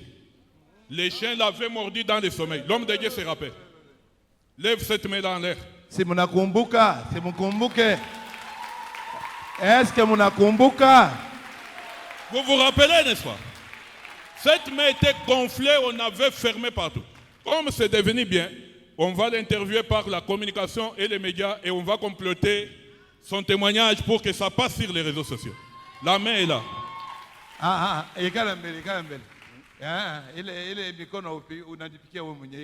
Les chiens l'avaient mordu dans le sommeil. L'homme de Dieu se rappelle. Lève cette main dans l'air. C'est mon akumbuka, c'est mon kumbuke. Est-ce que mon akumbuka? Vous vous rappelez, n'est-ce pas? Cette main était gonflée, on avait fermé partout. Comme c'est devenu bien, on va l'interviewer par la communication et les médias et on va compléter son témoignage pour que ça passe sur les réseaux sociaux. La main est là. Il est mikono unajipikia wewe mwenyewe.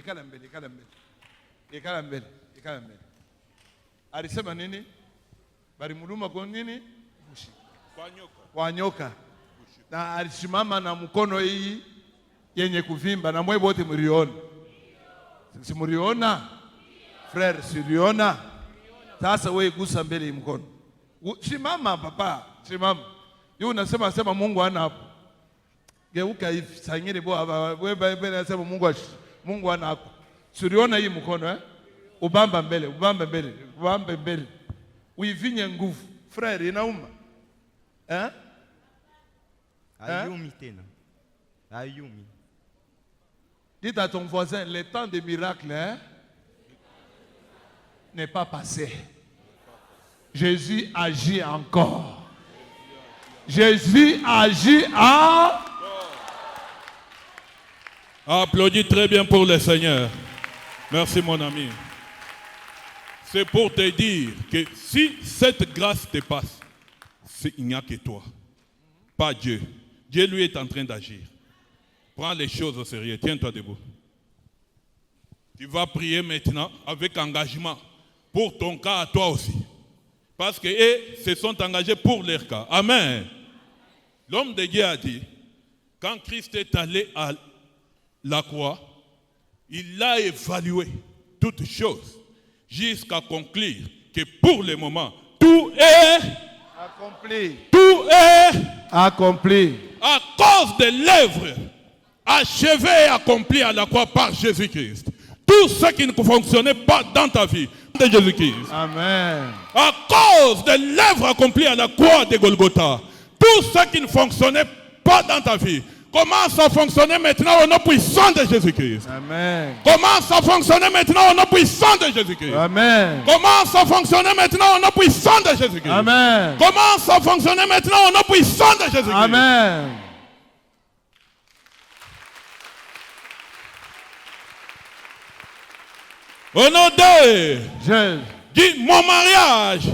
Ikala mbele. Alisema nini? Bali muluma kwa nini? Kwa nyoka. Na alisimama na mkono hii yenye kuvimba na mwe wote mliona. Si mliona? Frère, si mliona? Sasa wewe gusa mbele ya mkono. Simama papa, simama. Yeye unasema Mungu hana hapo. Geuka hivi, sangine wewe unasema Mungu hana hapo. Si uliona hii mkono Ubamba mbele. Uivinye nguvu. Frère, inauma. Ayumi tena. Ayumi. Dites à ton voisin, le temps des miracles n'est pas passé. Jésus agit encore. Jésus agit encore. Applaudis très bien pour le Seigneur. Merci mon ami. C'est pour te dire que si cette grâce te passe, il n'y a que toi, pas Dieu. Dieu lui est en train d'agir. Prends les choses au sérieux. Tiens-toi debout. Tu vas prier maintenant avec engagement pour ton cas à toi aussi. Parce qu'ils se sont engagés pour leur cas. Amen. L'homme de Dieu a dit, quand Christ est allé à la croix, il a évalué toutes choses jusqu'à conclure que pour le moment, tout est accompli. Tout est accompli. À cause de l'œuvre achevée et accomplie à la croix par Jésus-Christ. Tout ce qui ne fonctionnait pas dans ta vie, de Jésus-Christ. Amen. À cause de l'œuvre accomplie à la croix de Golgotha, tout ce qui ne fonctionnait pas dans ta vie commence à fonctionner maintenant au nom puissant de Jésus-Christ. Amen. Commence à fonctionner maintenant au nom puissant de Jésus-Christ. Amen. Commence à fonctionner maintenant au nom puissant de Jésus-Christ. Amen. Commence à fonctionner maintenant au nom puissant de Jésus-Christ. Amen. Au nom de Jésus. Dis mon mariage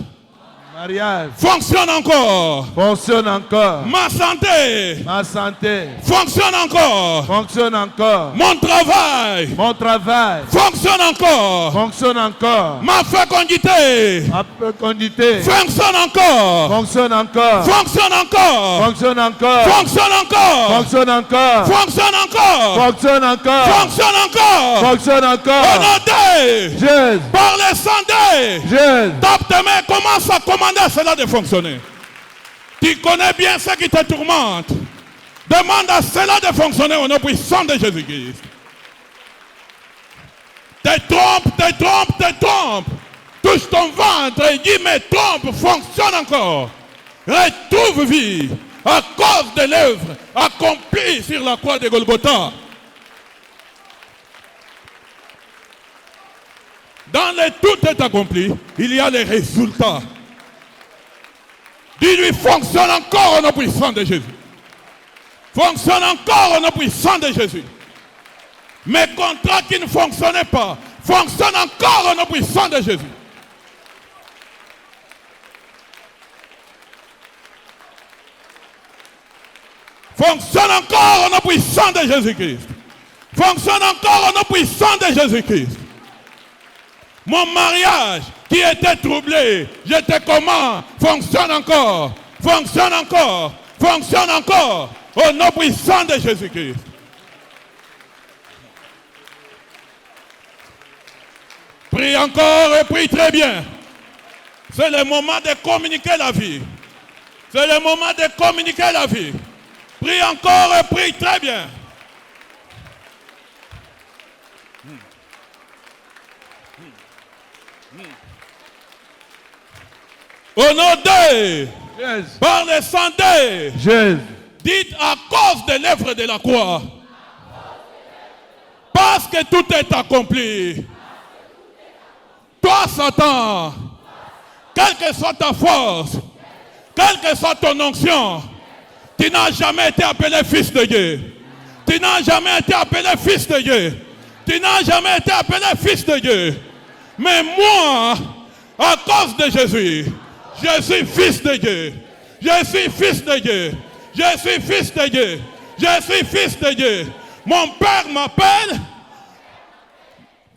mariage fonctionne encore. fonctionne encore. Ma santé Ma santé fonctionne encore. fonctionne encore. Mon travail Mon travail fonctionne encore. fonctionne encore. Ma fécondité Ma fécondité fonctionne encore. fonctionne encore. Fonctionne encore. Fonctionne encore. Fonctionne encore. Fonctionne encore. Fonctionne encore. Fonctionne encore. Fonctionne encore. Fonctionne Au encore. nom de Jésus. par les santé. Jésus. Tape tes mains, commence à commander à cela de fonctionner. Tu connais bien ce qui te tourmente. Demande à cela de fonctionner au nom puissant de Jésus-Christ. Te trompe. Touche ton ventre et dis, mais trompe, fonctionne encore. Retrouve vie à cause de l'œuvre accomplie sur la croix de Golgotha. Dans le tout est accompli, il y a les résultats. Dis-lui, fonctionne encore au nom puissant de Jésus. Fonctionne encore au nom puissant de Jésus. Mes contrats qui ne fonctionnaient pas, fonctionnent encore au nom puissant de Jésus. Fonctionne encore au nom puissant de Jésus-Christ. Fonctionne encore au nom puissant de Jésus-Christ. Mon mariage qui était troublé, je te commande, fonctionne encore, fonctionne encore, fonctionne encore, au nom puissant de Jésus-Christ. Prie encore et prie très bien. C'est le moment de communiquer la vie. C'est le moment de communiquer la vie. Prie encore et prie très bien. Au nom de, Jésus. par le sang de, Jésus. dites à cause de l'œuvre de la croix. Parce que tout est accompli. Toi, Satan, quelle que soit ta force, quelle que soit ton onction, tu n'as jamais été appelé fils de Dieu. Tu n'as jamais été appelé fils de Dieu. Tu n'as jamais été appelé fils de Dieu. Mais moi, à cause de Jésus, je suis fils de Dieu. Je suis fils de Dieu. Je suis fils de Dieu. Je suis fils de Dieu. Mon père m'appelle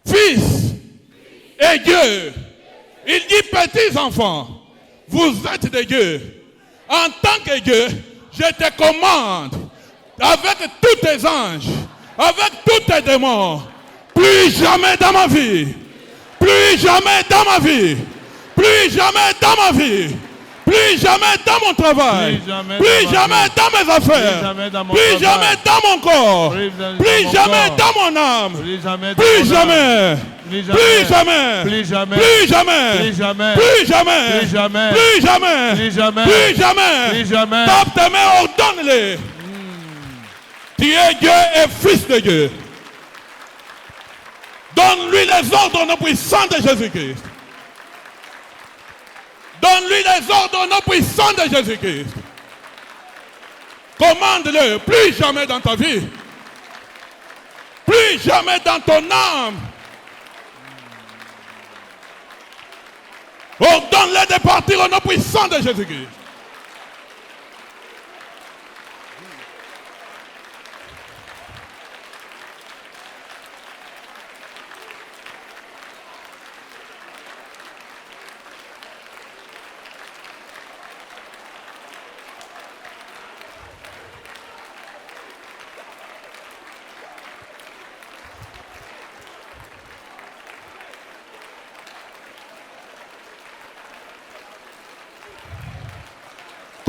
fils et Dieu. Il dit, petits enfants, vous êtes de Dieu. En tant que Dieu, je te commande, avec tous tes anges, avec tous tes démons, plus jamais dans ma vie, plus jamais dans ma vie, plus jamais dans ma vie, plus jamais dans mon travail, plus jamais dans mes affaires, plus jamais dans mon corps, plus jamais dans mon âme, plus jamais, plus jamais, plus jamais, plus jamais, plus jamais, plus jamais, plus jamais, plus jamais, plus jamais. Tape tes mains, ordonne-les. Tu es Dieu et fils de Dieu. Donne-lui les ordres au nom puissant de Jésus-Christ. Donne-lui les ordres au nom puissant de Jésus-Christ. Commande-le, plus jamais dans ta vie. Plus jamais dans ton âme. Ordonne-le de partir au nom puissant de Jésus-Christ.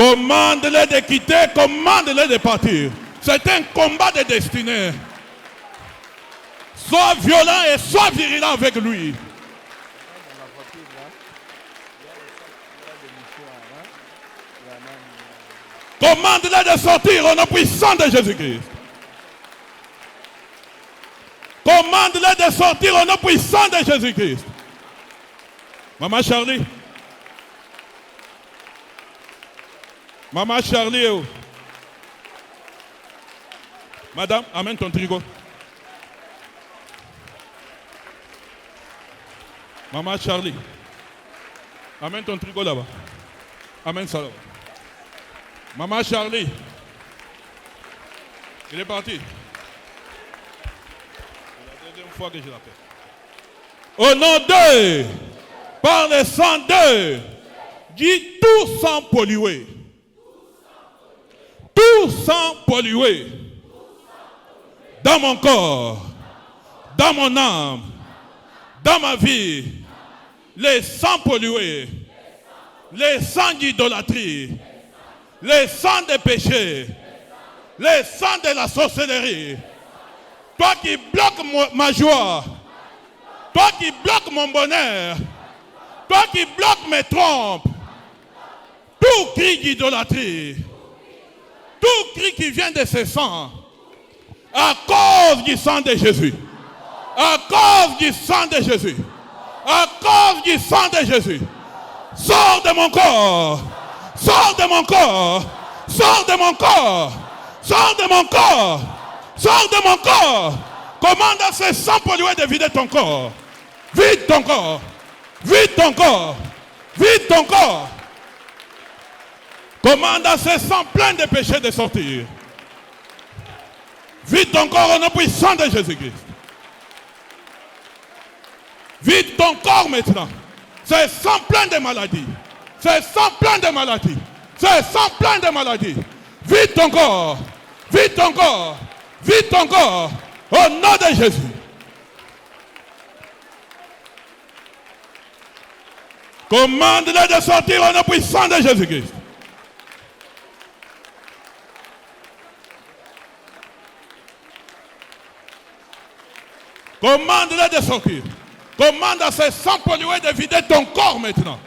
Commande-les de quitter, commande-les de partir. C'est un combat de destinée. Sois violent et sois virulent avec lui. Commande-les de sortir au nom puissant de Jésus-Christ. Commande-les de sortir au nom puissant de Jésus-Christ. Maman Charlie. Maman Charlie, oh. Madame, amène ton trigo. Maman Charlie, amène ton trigo là-bas. Amen, salam. Maman Charlie. Il est parti. C'est la deuxième fois que je l'appelle. Au nom d'eux, par le sang d'eux, dis tout sang pollué. Tout sang pollué. Dans mon corps, dans mon âme, dans ma vie, les sangs pollués, les sangs d'idolâtrie, les sangs des péchés, les sangs de la sorcellerie. Toi qui bloques ma joie, toi qui bloques mon bonheur, toi qui bloques mes trompes, tout cri d'idolâtrie, tout cri qui vient de ce sang, à cause du sang de Jésus, à cause du sang de Jésus, à cause du sang de Jésus, sors de mon corps, sors de mon corps, sors de mon corps, sors de mon corps, sors de mon corps. Commande à ce sang pollué de vider ton corps. Vide ton corps, vide ton corps, vide ton corps. Commande à ce sang plein de péchés de sortir. Vide ton corps au nom puissant de Jésus-Christ. Vide ton corps maintenant. C'est sang plein de maladies. C'est sang plein de maladies. C'est sang plein de maladies. Vide ton corps. Vide ton corps. Vide ton corps. Au nom de Jésus. Commande-les de sortir au nom puissant de Jésus-Christ. Commande-les de sortir. Commande à ces sangs pollués de vider ton corps maintenant.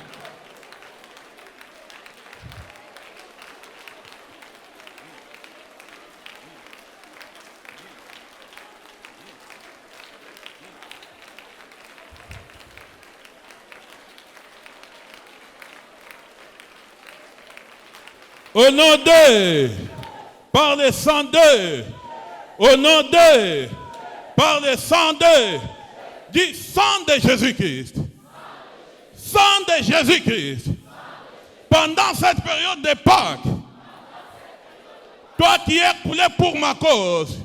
Au nom d'eux, par le sang d'eux, au nom d'eux, par le sang d'eux, dis sang de Jésus-Christ. Sang de Jésus-Christ. Pendant cette période de Pâques, toi qui es coulé pour ma cause,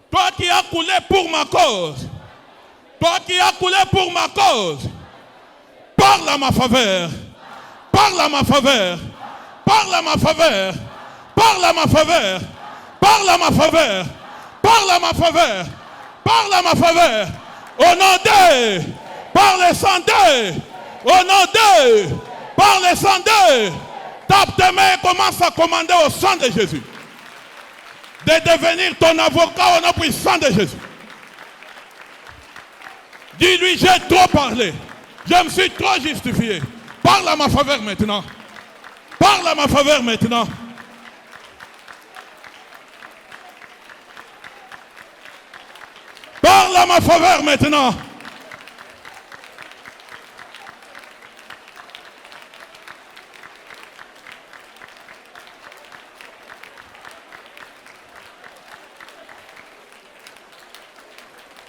toi qui as coulé pour ma cause, toi qui as coulé pour ma cause, parle à ma faveur, parle à ma faveur, parle à ma faveur, parle à ma faveur, parle à ma faveur, parle à ma faveur, parle à ma faveur, au nom d'eux, par le sang d'eux, au nom d'eux, par le sang d'eux, tape tes mains et commence à commander au sang de Jésus de devenir ton avocat au nom puissant de Jésus. Dis-lui, j'ai trop parlé, je me suis trop justifié. Parle à ma faveur maintenant. Parle à ma faveur maintenant. Parle à ma faveur maintenant.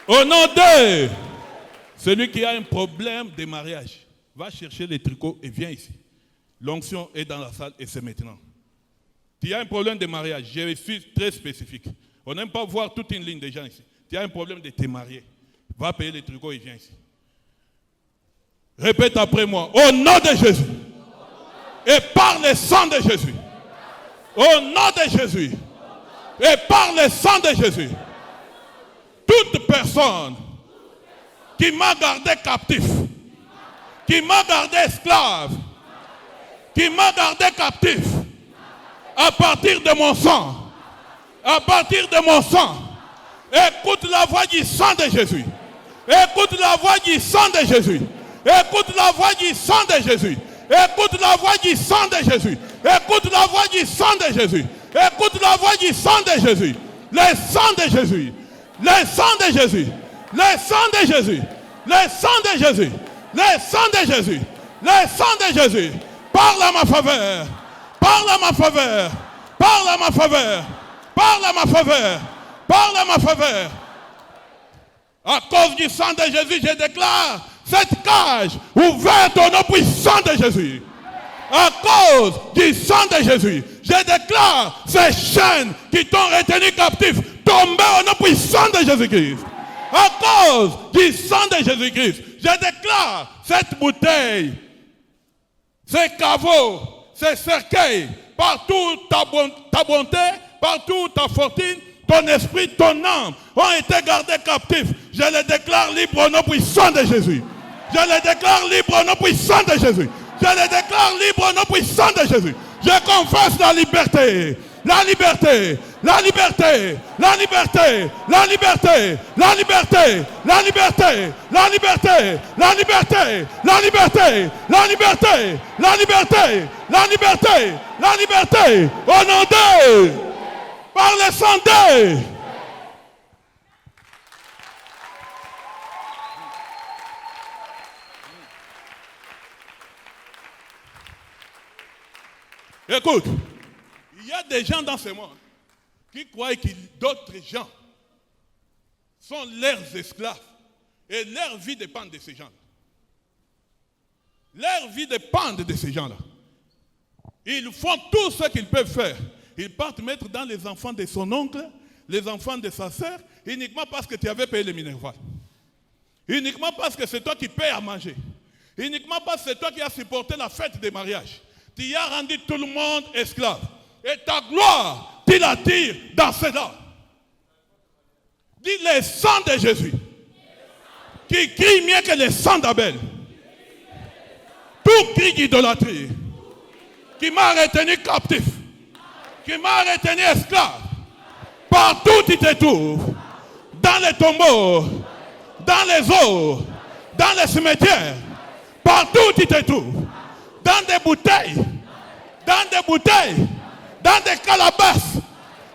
Au nom de celui qui a un problème de mariage, va chercher les tricots et viens ici. L'onction est dans la salle et c'est maintenant. Tu as un problème de mariage, je suis très spécifique. On n'aime pas voir toute une ligne de gens ici. Tu as un problème de te marier. Va payer les tricots et viens ici. Répète après moi. Au nom de Jésus. Et par le sang de Jésus. Au nom de Jésus. Et par le sang de Jésus. Toute personne qui m'a gardé captif, qui m'a gardé esclave, qui m'a gardé captif, à partir de mon sang, à partir de mon sang, écoute la voix du sang de Jésus. Écoute la voix du sang de Jésus. Écoute la voix du sang de Jésus. Écoute la voix du sang de Jésus. Écoute la voix du sang de Jésus. Écoute la voix du sang de Jésus. Le sang de Jésus. Le sang de Jésus. Le sang de Jésus. Le sang de Jésus. Le sang de Jésus. Le sang de Jésus. Parle à ma faveur. Parle à ma faveur. Parle à ma faveur. Parle à ma faveur. Parle à ma faveur. À cause du sang de Jésus, je déclare cette cage ouverte au nom puissant de Jésus. À cause du sang de Jésus, je déclare ces chaînes qui t'ont retenu captif tomber au nom puissant de Jésus-Christ. À cause du sang de Jésus-Christ, je déclare cette bouteille, ces caveaux, ces cercueils, partout ta bonté, partout ta fortune, ton esprit, ton âme ont été gardés captifs. Je les déclare libres au nom puissant de Jésus. Je les déclare libres au nom puissant de Jésus. Je les déclare libres au nom puissant de Jésus. Je confesse la liberté. La liberté, la liberté, la liberté, la liberté, la liberté, la liberté, la liberté, la liberté, la liberté, la liberté, la liberté, la liberté, la liberté, au nom de, par le sang de. Écoute, il y a des gens dans ce monde qui croient que d'autres gens sont leurs esclaves et leur vie dépend de ces gens-là. Leur vie dépend de ces gens-là. Ils font tout ce qu'ils peuvent faire. Ils partent mettre dans les enfants de son oncle, les enfants de sa sœur, uniquement parce que tu avais payé le minerval. Uniquement parce que c'est toi qui payes à manger. Uniquement parce que c'est toi qui as supporté la fête des mariages. Tu as rendu tout le monde esclave. Et ta gloire, tu la tires dans cela. Dis le sang de Jésus, qui crie mieux que le sang d'Abel. Tout cri d'idolâtrie, qui m'a retenu captif, qui m'a retenu esclave, partout tu te trouves, dans les tombeaux, dans les eaux, dans les cimetières, partout tu te trouves, dans des bouteilles, dans des calabasses.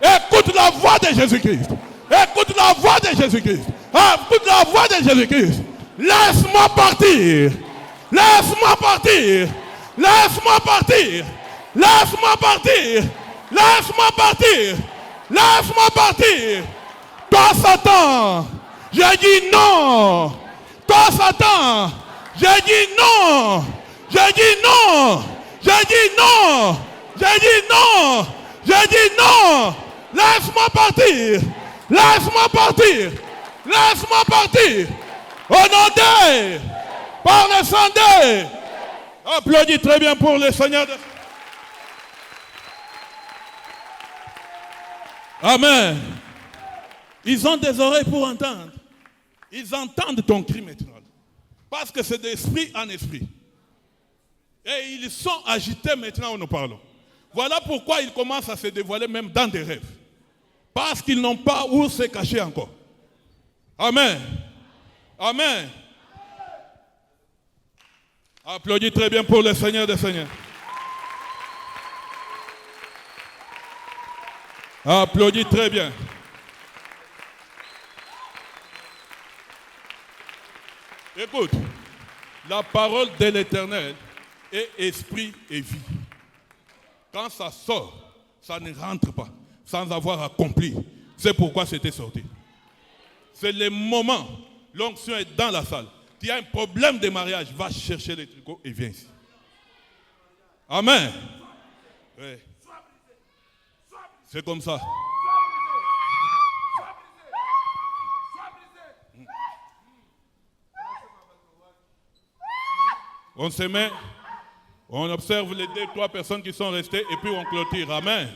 Écoute la voix de Jésus-Christ. Écoute la voix de Jésus-Christ. Écoute la voix de Jésus-Christ. Laisse-moi partir. Laisse-moi partir. Laisse-moi partir. Laisse-moi partir. Laisse-moi partir. Laisse-moi partir. Toi, Satan, j'ai dit non. Toi, Satan, j'ai dit non. J'ai dit non. J'ai dit non. J'ai dit non. J'ai dit non. Laisse-moi partir. Laisse-moi partir. Laisse-moi partir. Au nom de, par le sang de. Applaudis très bien pour le Seigneur. Amen. Ils ont des oreilles pour entendre. Ils entendent ton cri maintenant. Parce que c'est d'esprit en esprit. Et ils sont agités maintenant où nous parlons. Voilà pourquoi ils commencent à se dévoiler même dans des rêves. Parce qu'ils n'ont pas où se cacher encore. Amen. Amen. Applaudis très bien pour le Seigneur des Seigneurs. Applaudis très bien. Écoute, la parole de l'Éternel est esprit et vie. Quand ça sort, ça ne rentre pas sans avoir accompli. C'est pourquoi c'était sorti. C'est le moment, l'onction est dans la salle. Tu as un problème de mariage, va chercher les tricots et viens ici. Amen. Ouais. C'est comme ça. On se met, on observe les 2-3 personnes qui sont restées et puis on clôture. Amen.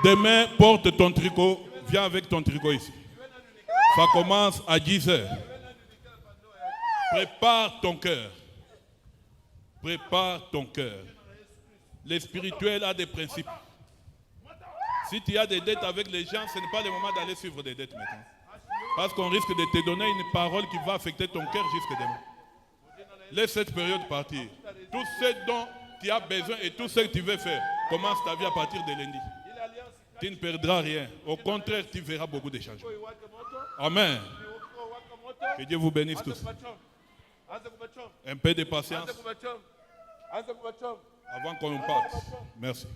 Demain, porte ton tricot. Viens avec ton tricot ici. Ça commence à 10h. Prépare ton cœur. Prépare ton cœur. Le spirituel a des principes. Si tu as des dettes avec les gens, ce n'est pas le moment d'aller suivre des dettes maintenant. Parce qu'on risque de te donner une parole qui va affecter ton cœur jusque demain. Laisse cette période partir. Tout ce dont tu as besoin et tout ce que tu veux faire, commence ta vie à partir de lundi. Tu ne perdras rien. Au contraire, tu verras beaucoup de changements. Amen. Que Dieu vous bénisse tous. Un peu de patience avant qu'on parte. Merci.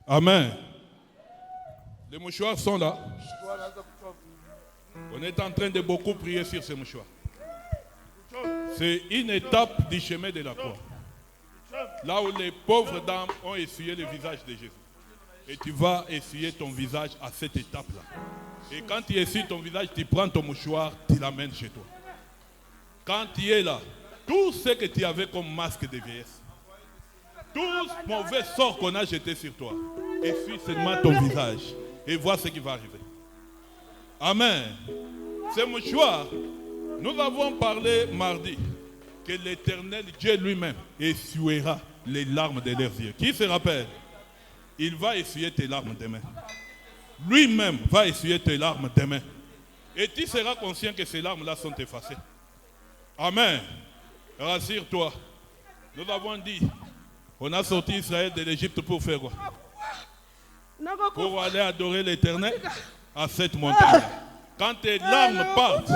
Amen. Les mouchoirs sont là. On est en train de beaucoup prier sur ces mouchoirs. C'est une étape du chemin de la croix. Là où les pauvres dames ont essuyé le visage de Jésus. Et tu vas essuyer ton visage à cette étape-là. Et quand tu essuies ton visage, tu prends ton mouchoir, tu l'amènes chez toi. Quand tu es là, tout ce que tu avais comme masque de vieillesse, tout ce mauvais sort qu'on a jeté sur toi, essuie seulement ton visage et vois ce qui va arriver. Amen. Ce mouchoir, nous avons parlé mardi que l'Éternel Dieu lui-même essuiera les larmes de leurs yeux. Qui se rappelle? Il va essuyer tes larmes demain. Lui-même va essuyer tes larmes demain. Et tu seras conscient que ces larmes-là sont effacées. Amen. Rassure-toi. Nous avons dit, on a sorti Israël de l'Égypte pour faire quoi? Pour aller adorer l'Éternel à cette montagne. Quand tes larmes partent,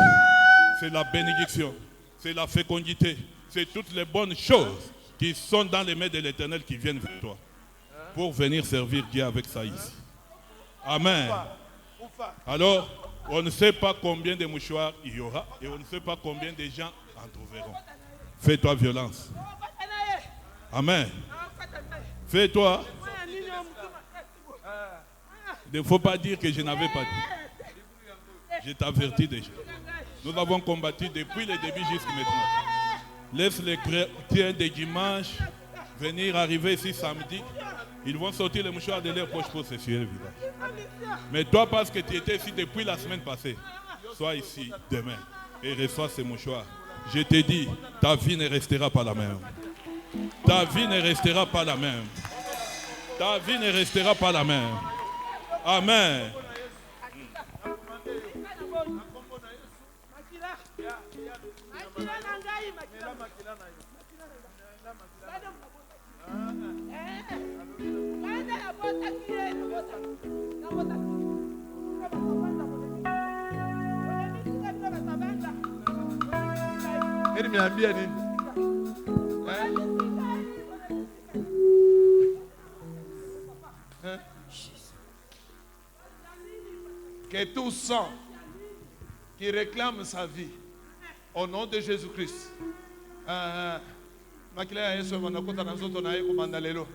c'est la bénédiction, c'est la fécondité, c'est toutes les bonnes choses qui sont dans les mains de l'Éternel qui viennent vers toi pour venir servir Dieu avec ça ici. Amen. Alors, on ne sait pas combien de mouchoirs il y aura et on ne sait pas combien de gens en trouveront. Fais-toi violence. Amen. Fais-toi. Il ne faut pas dire que je n'avais pas dit. Je t'avertis déjà. Nous avons combattu depuis le début jusqu'à maintenant. Laisse les chrétiens de dimanche venir arriver ici samedi. Ils vont sortir les mouchoirs de leur poche pour s'essuyer le visage. Mais toi, parce que tu étais ici depuis la semaine passée, sois ici demain et reçois ces mouchoirs. Je te dis, ta vie ne restera pas la même. Ta vie ne restera pas la même. Ta vie ne restera pas la même. Amen. Que tout sang qui réclame sa vie, au nom de Jésus-Christ. Makila ya Yesu wanakota na nzoto na ye komanda lelo.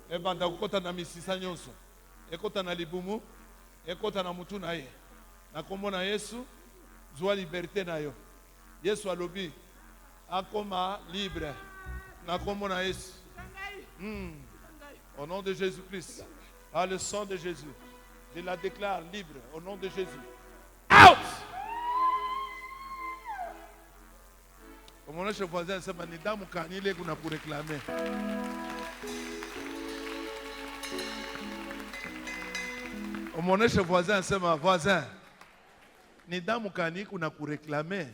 Ebanda kokota na misisa nyonso. Ekota na libumu, ekota na mutu na ye. Na kombo na Yesu, zwa liberté na yo. Yesu alobi akoma libre. Na kombo na Yesu. Au nom de Jésus-Christ, par le sang de Jésus, je la déclare libre au nom de Jésus. Out! Mon chef voisin se m'a dit damu kanile kuna pour réclamer. Mon chef voisin se m'a voisin. Ni damu kanile kuna pour réclamer.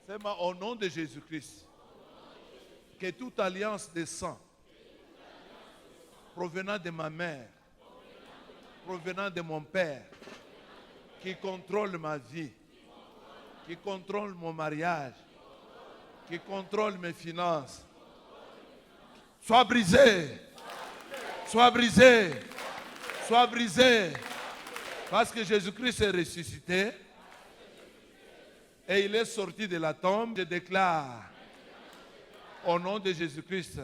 C'est au nom de Jésus-Christ que toute alliance de sang provenant de ma mère, provenant de mon père, qui contrôle ma vie, qui contrôle mon mariage, qui contrôle mes finances, soit brisé, soit brisé, soit brisé, parce que Jésus-Christ est ressuscité et il est sorti de la tombe. Je déclare au nom de Jésus-Christ,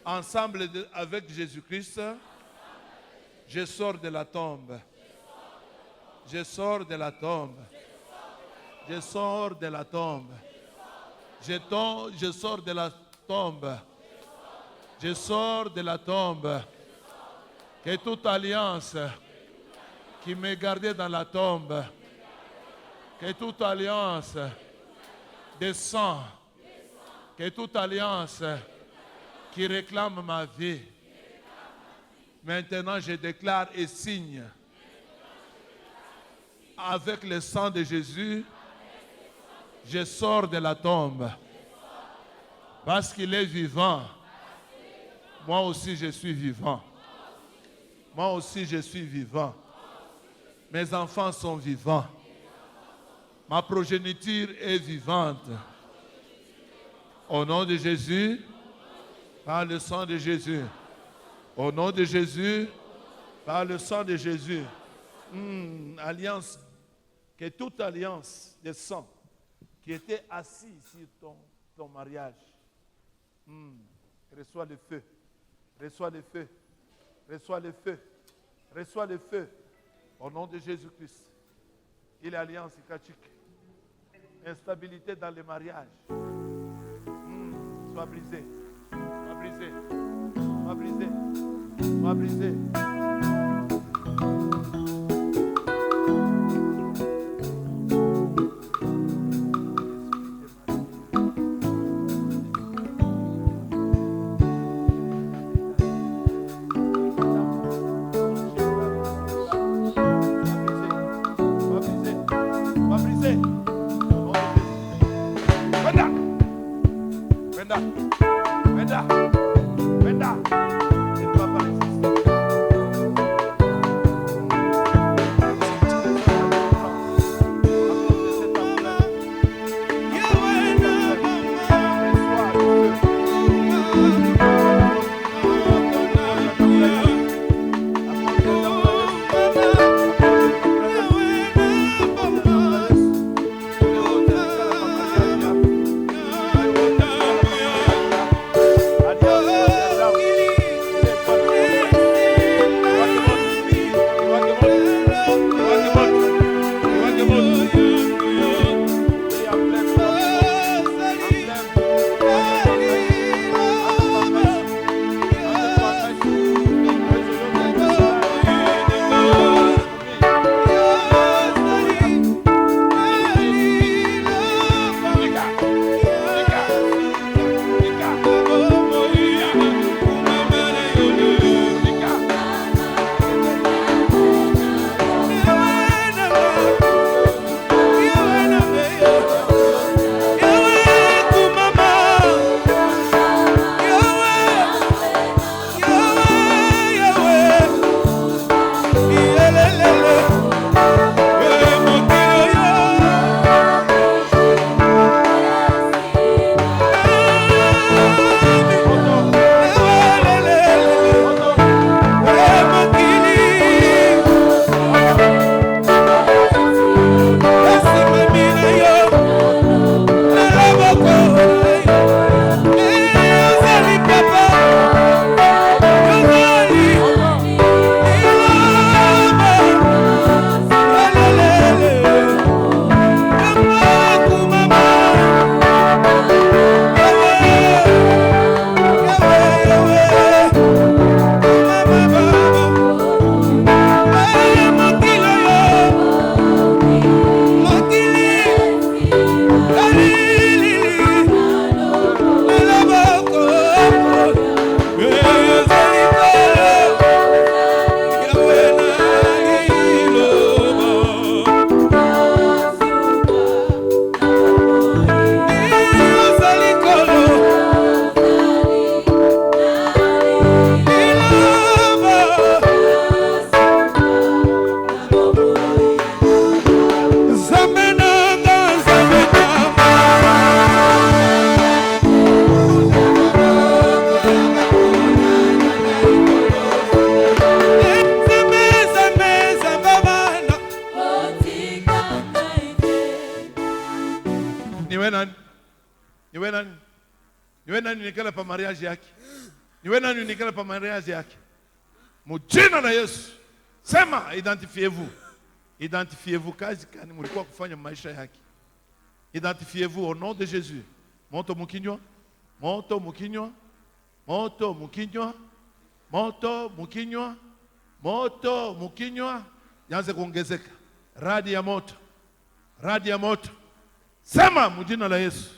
ensemble avec Jésus-Christ, je sors de la tombe. Je sors de la tombe. Je sors de la tombe. Je sors de la tombe. Je sors de la tombe. Que toute alliance qui me gardait dans la tombe, que toute alliance de sang, que toute alliance qui réclame ma vie, maintenant je déclare et signe avec le sang de Jésus, je sors de la tombe. Parce qu'il est vivant. Moi aussi je suis vivant. Moi aussi je suis vivant. Mes enfants sont vivants. Ma progéniture est vivante. Au nom de Jésus, par le sang de Jésus, Au nom de Jésus, par le sang de Jésus, alliance, que toute alliance de sang qui était assise sur ton mariage, reçois le feu, reçois le feu, reçois le feu, reçois le feu, au nom de Jésus-Christ. Il est alliance cachique, instabilité dans le mariage, sois brisé, sois brisé, sois brisé, sois brisé. niwe nani nikala pa mariage yake, niwe nani nikala pa mariage yake. Mujina na Yesu, sema identifiez-vous. Identifiez-vous kazi kani mulikuwa kufanya maisha yake. Identifiez-vous au nom de Jésus. Moto mukinywa, moto mukinywa, moto mukinywa, moto mukinywa, moto mukinywa, yanze kuongezeka. Radi ya moto, radi ya moto. Sema mujina la Yesu.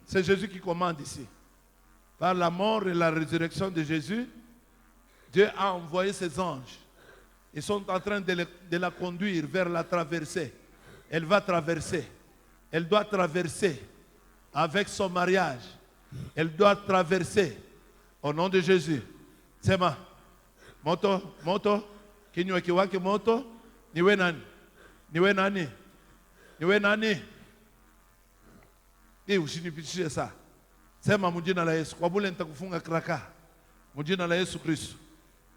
C'est Jésus qui commande ici. Par la mort et la résurrection de Jésus, Dieu a envoyé ses anges. Ils sont en train de la conduire vers la traversée. Elle va traverser. Elle doit traverser avec son mariage. Elle doit traverser au nom de Jésus. Sema, moto, moto, kinywa kiwake moto, niwe nani? Niwe nani? Niwe nani? Usinipitishe saa. Sema mjina la Yesu. Kwa bule nitakufunga kraka. Mujina la Yesu Kristo.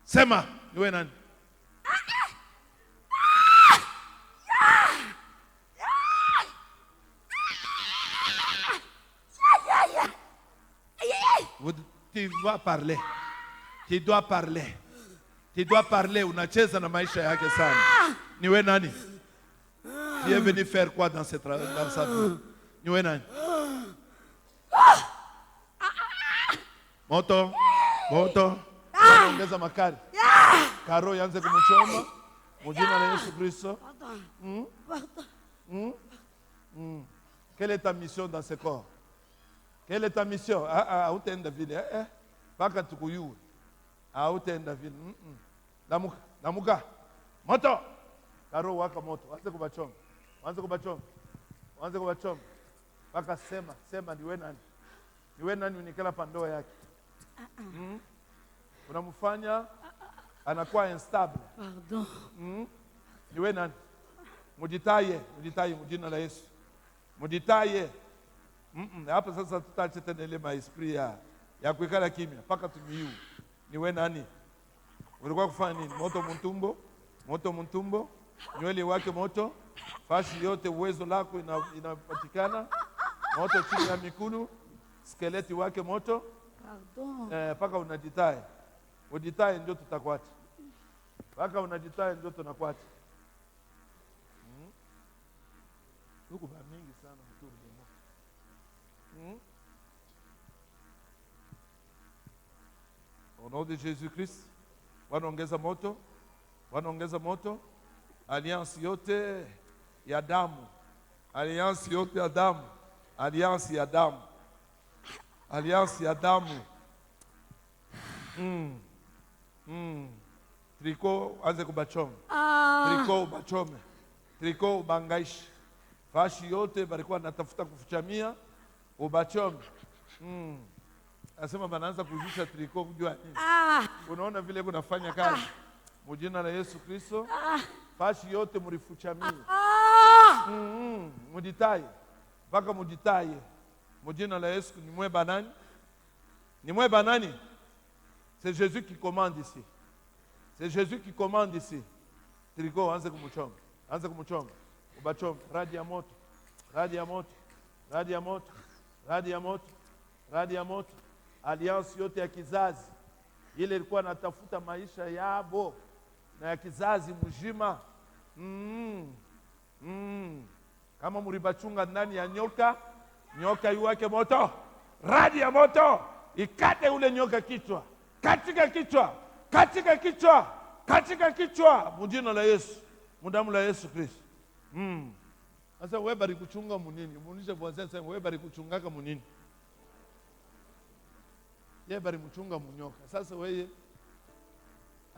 Sema, niwe nani? Tu dois parler. Tu dois parler. Tu dois parler. Unacheza na maisha yake sana. Niwe nani? Tu es venu faire quoi dans sa vie? Niwe nani? Moto. Moto. Ongeza makali. Karo yanze kumchoma. Mujina la Yesu Kristo. Quelle est ta mission dans ce corps? Quelle est ta mission? Hautaenda vile. Paka tukuyue. Hautaenda vile. Lamuka, lamuka. Moto. Karo waka moto. Wanze kubachoma. Wanze kubachoma. Wanze kubachoma. Paka sema, sema niwe nani? Niwe nani unikala pandoa yake? Unamfanya anakuwa instable. Pardon. Niwe nani? Mujitaye, mujitaye mujina la Yesu. Mujitaye. Hapa sasa tutache tena ile maesprit ya kuikala kimya paka tumiu. Niwe nani? Ulikuwa kufanya nini? Moto mtumbo, moto mtumbo, nywele wake moto, fashi yote uwezo lako inapatikana, moto chini ya mikulu, skeleti wake moto. Pardon. Paka unajitaye. Ujitaye ndio tutakwata. Paka unajitaye ndio tunakwata. Huko ba mingi sana mturu demo. Au nom de Jésus-Christ, wanaongeza moto, wanaongeza moto. Alliance yote ya damu, alliance yote ya damu, alliance ya damu, alliance ya damu. Triko anze kubachoma. Triko ubachome. Triko ubangaishi. Fashi yote balikuwa natafuta kufuchamia ubachome. Asema banaanza kujisha triko kujua nini. Unaona vile kunafanya kazi. Mujina la Yesu Kristo. Fashi yote murifuchamia. Mujitaye. Baka mujitaye. Mujina la Yesu ni mwe banani? Ni mwe banani? C'est Jésus qui commande ici. C'est Jésus qui commande ici. Triko anze kumuchoma. Anze kumuchoma. Ubachoma. Radi ya moto. Radi ya moto. Radi ya moto. Radi ya moto. Radi ya moto. Alliance yote ya kizazi. Ile ilikuwa natafuta maisha yabo na ya kizazi mjima. Kama muribachunga ndani ya nyoka, nyoka yuwake moto. Radi ya moto. Ikate ule nyoka kichwa. Katika kichwa. Katika kichwa. Katika kichwa. Mujina la Yesu. Mudamu la Yesu Kristo. Sasa wewe bari kuchunga munini? Muulize bwana sasa wewe bari kuchungaka munini? Yeye bari mchunga munyoka. Sasa wewe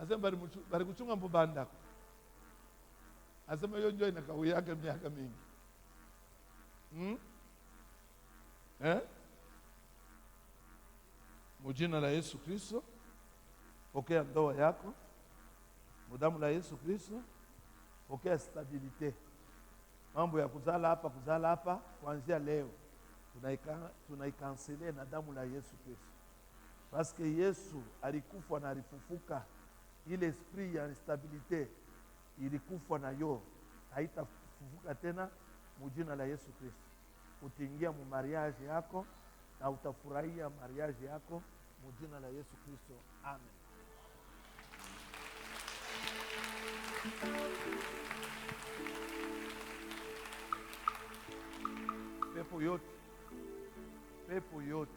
asema bari kuchunga mbubanda. Asema hiyo njoo inakawiyaka miaka mingi. Mujina la Yesu Kristo. Pokea ndoa yako. Mudamu la Yesu Kristo. Pokea stabilite. Mambo ya kuzala hapa kuanzia leo tunaikansele na damu la Yesu Kristo. Parce que Yesu alikufa na alifufuka. Ile esprit ya instabilite ilikufa na yo haitafufuka tena. Mujina la Yesu Kristo. Utaingia mu mariage yako na utafurahia mariage yako. Mujina la Yesu Kristo. Amen. Pepo yote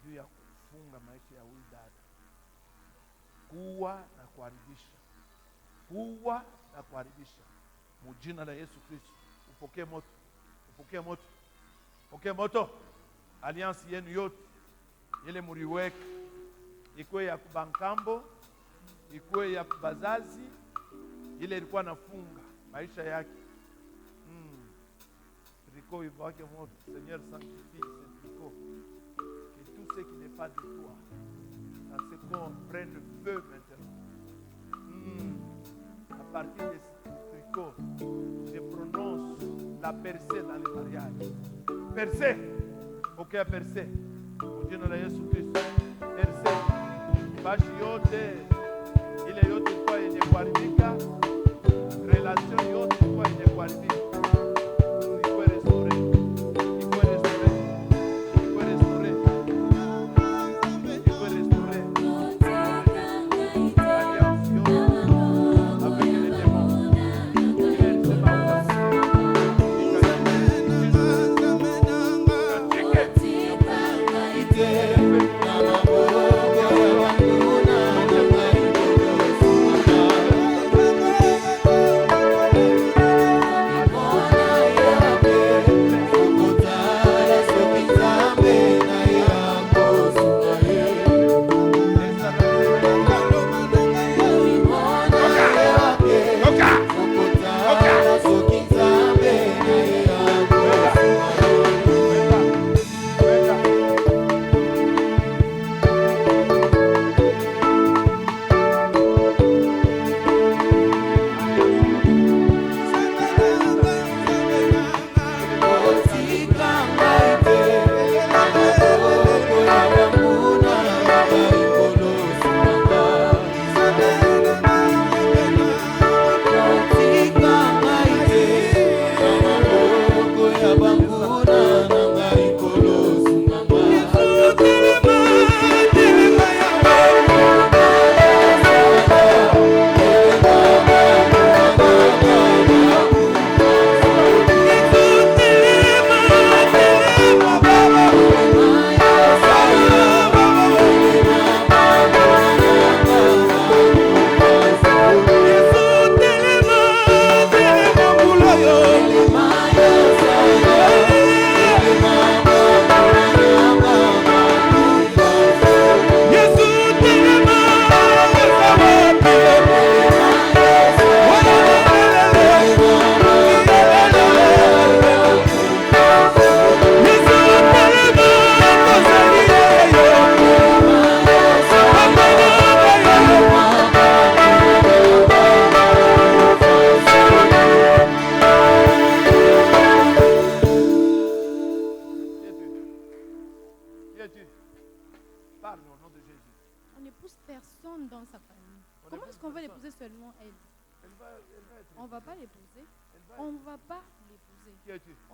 juu ya kufunga maisha ya huyu dada, kuwa na kuharibisha, kuwa na kuharibisha. Mujina la Yesu Kristo, upokee moto, upokee moto, upokee moto. Alliance yenu yote ile muriweka, ikuwe ya kubankambo, ikuwe ya bazazi, ile ilikuwa nafunga maisha yake. Tricot évoque mon Seigneur sanctifie ce tricot. Que tout ce qui n'est pas de toi, dans ce corps, prenne feu maintenant. À partir de ce tricot, je prononce la percée dans le mariage. Percée. Ok, percée. Au Dieu de Jésus Christ. Percée. Bashi yote ile yote ilikuwa yenye kuharibika, relation yote ilikuwa yenye kuharibika. Ikuwe restauré, ikuwe restauré, ikuwe restauré, ikuwe restauré. Alliance yote avec les démons. Il sema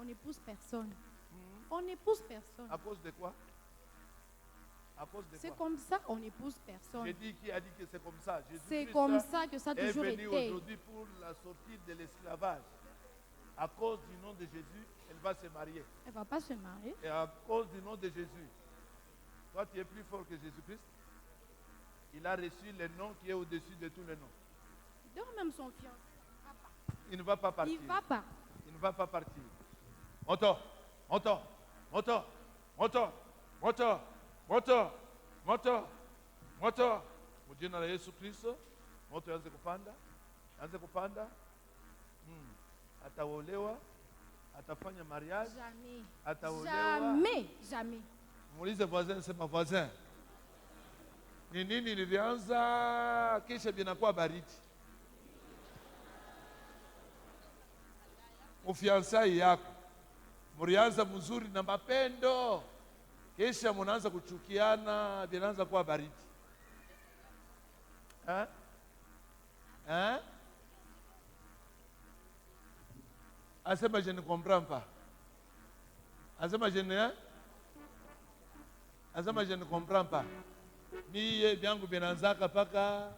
On n'épouse personne. On n'épouse personne. À cause de quoi? À cause de C'est quoi? comme ça, on n'épouse personne. J'ai dit qui a dit que c'est comme ça. C'est comme ça que ça a toujours été. Elle est venue été. aujourd'hui pour la sortie de l'esclavage. À cause du nom de Jésus, elle va se marier. Elle ne va pas se marier. Et à cause du nom de Jésus, toi tu es plus fort que Jésus-Christ. Il a reçu le nom qui est au-dessus de tous les noms. Donc même son fiancé. Il ne va pas partir. Il va pas. Il ne va pas partir. Moto, moto, moto, moto, moto, moto, moto, moto. Mujina la Yesu Kristo, moto yanze kupanda. Ataolewa, atafanya mariage. Jamais. Ataolewa. Jamais. Muulize voisin, sema voisin. Ni nini nilianza kisha binakuwa baridi? Ufiansai yako murianza mzuri na mapendo, kisha munaanza kuchukiana, binaanza kuwa baridi. Asema je ne comprends pas. Asema je ne comprends pas. Miye byangu binaanzaka paka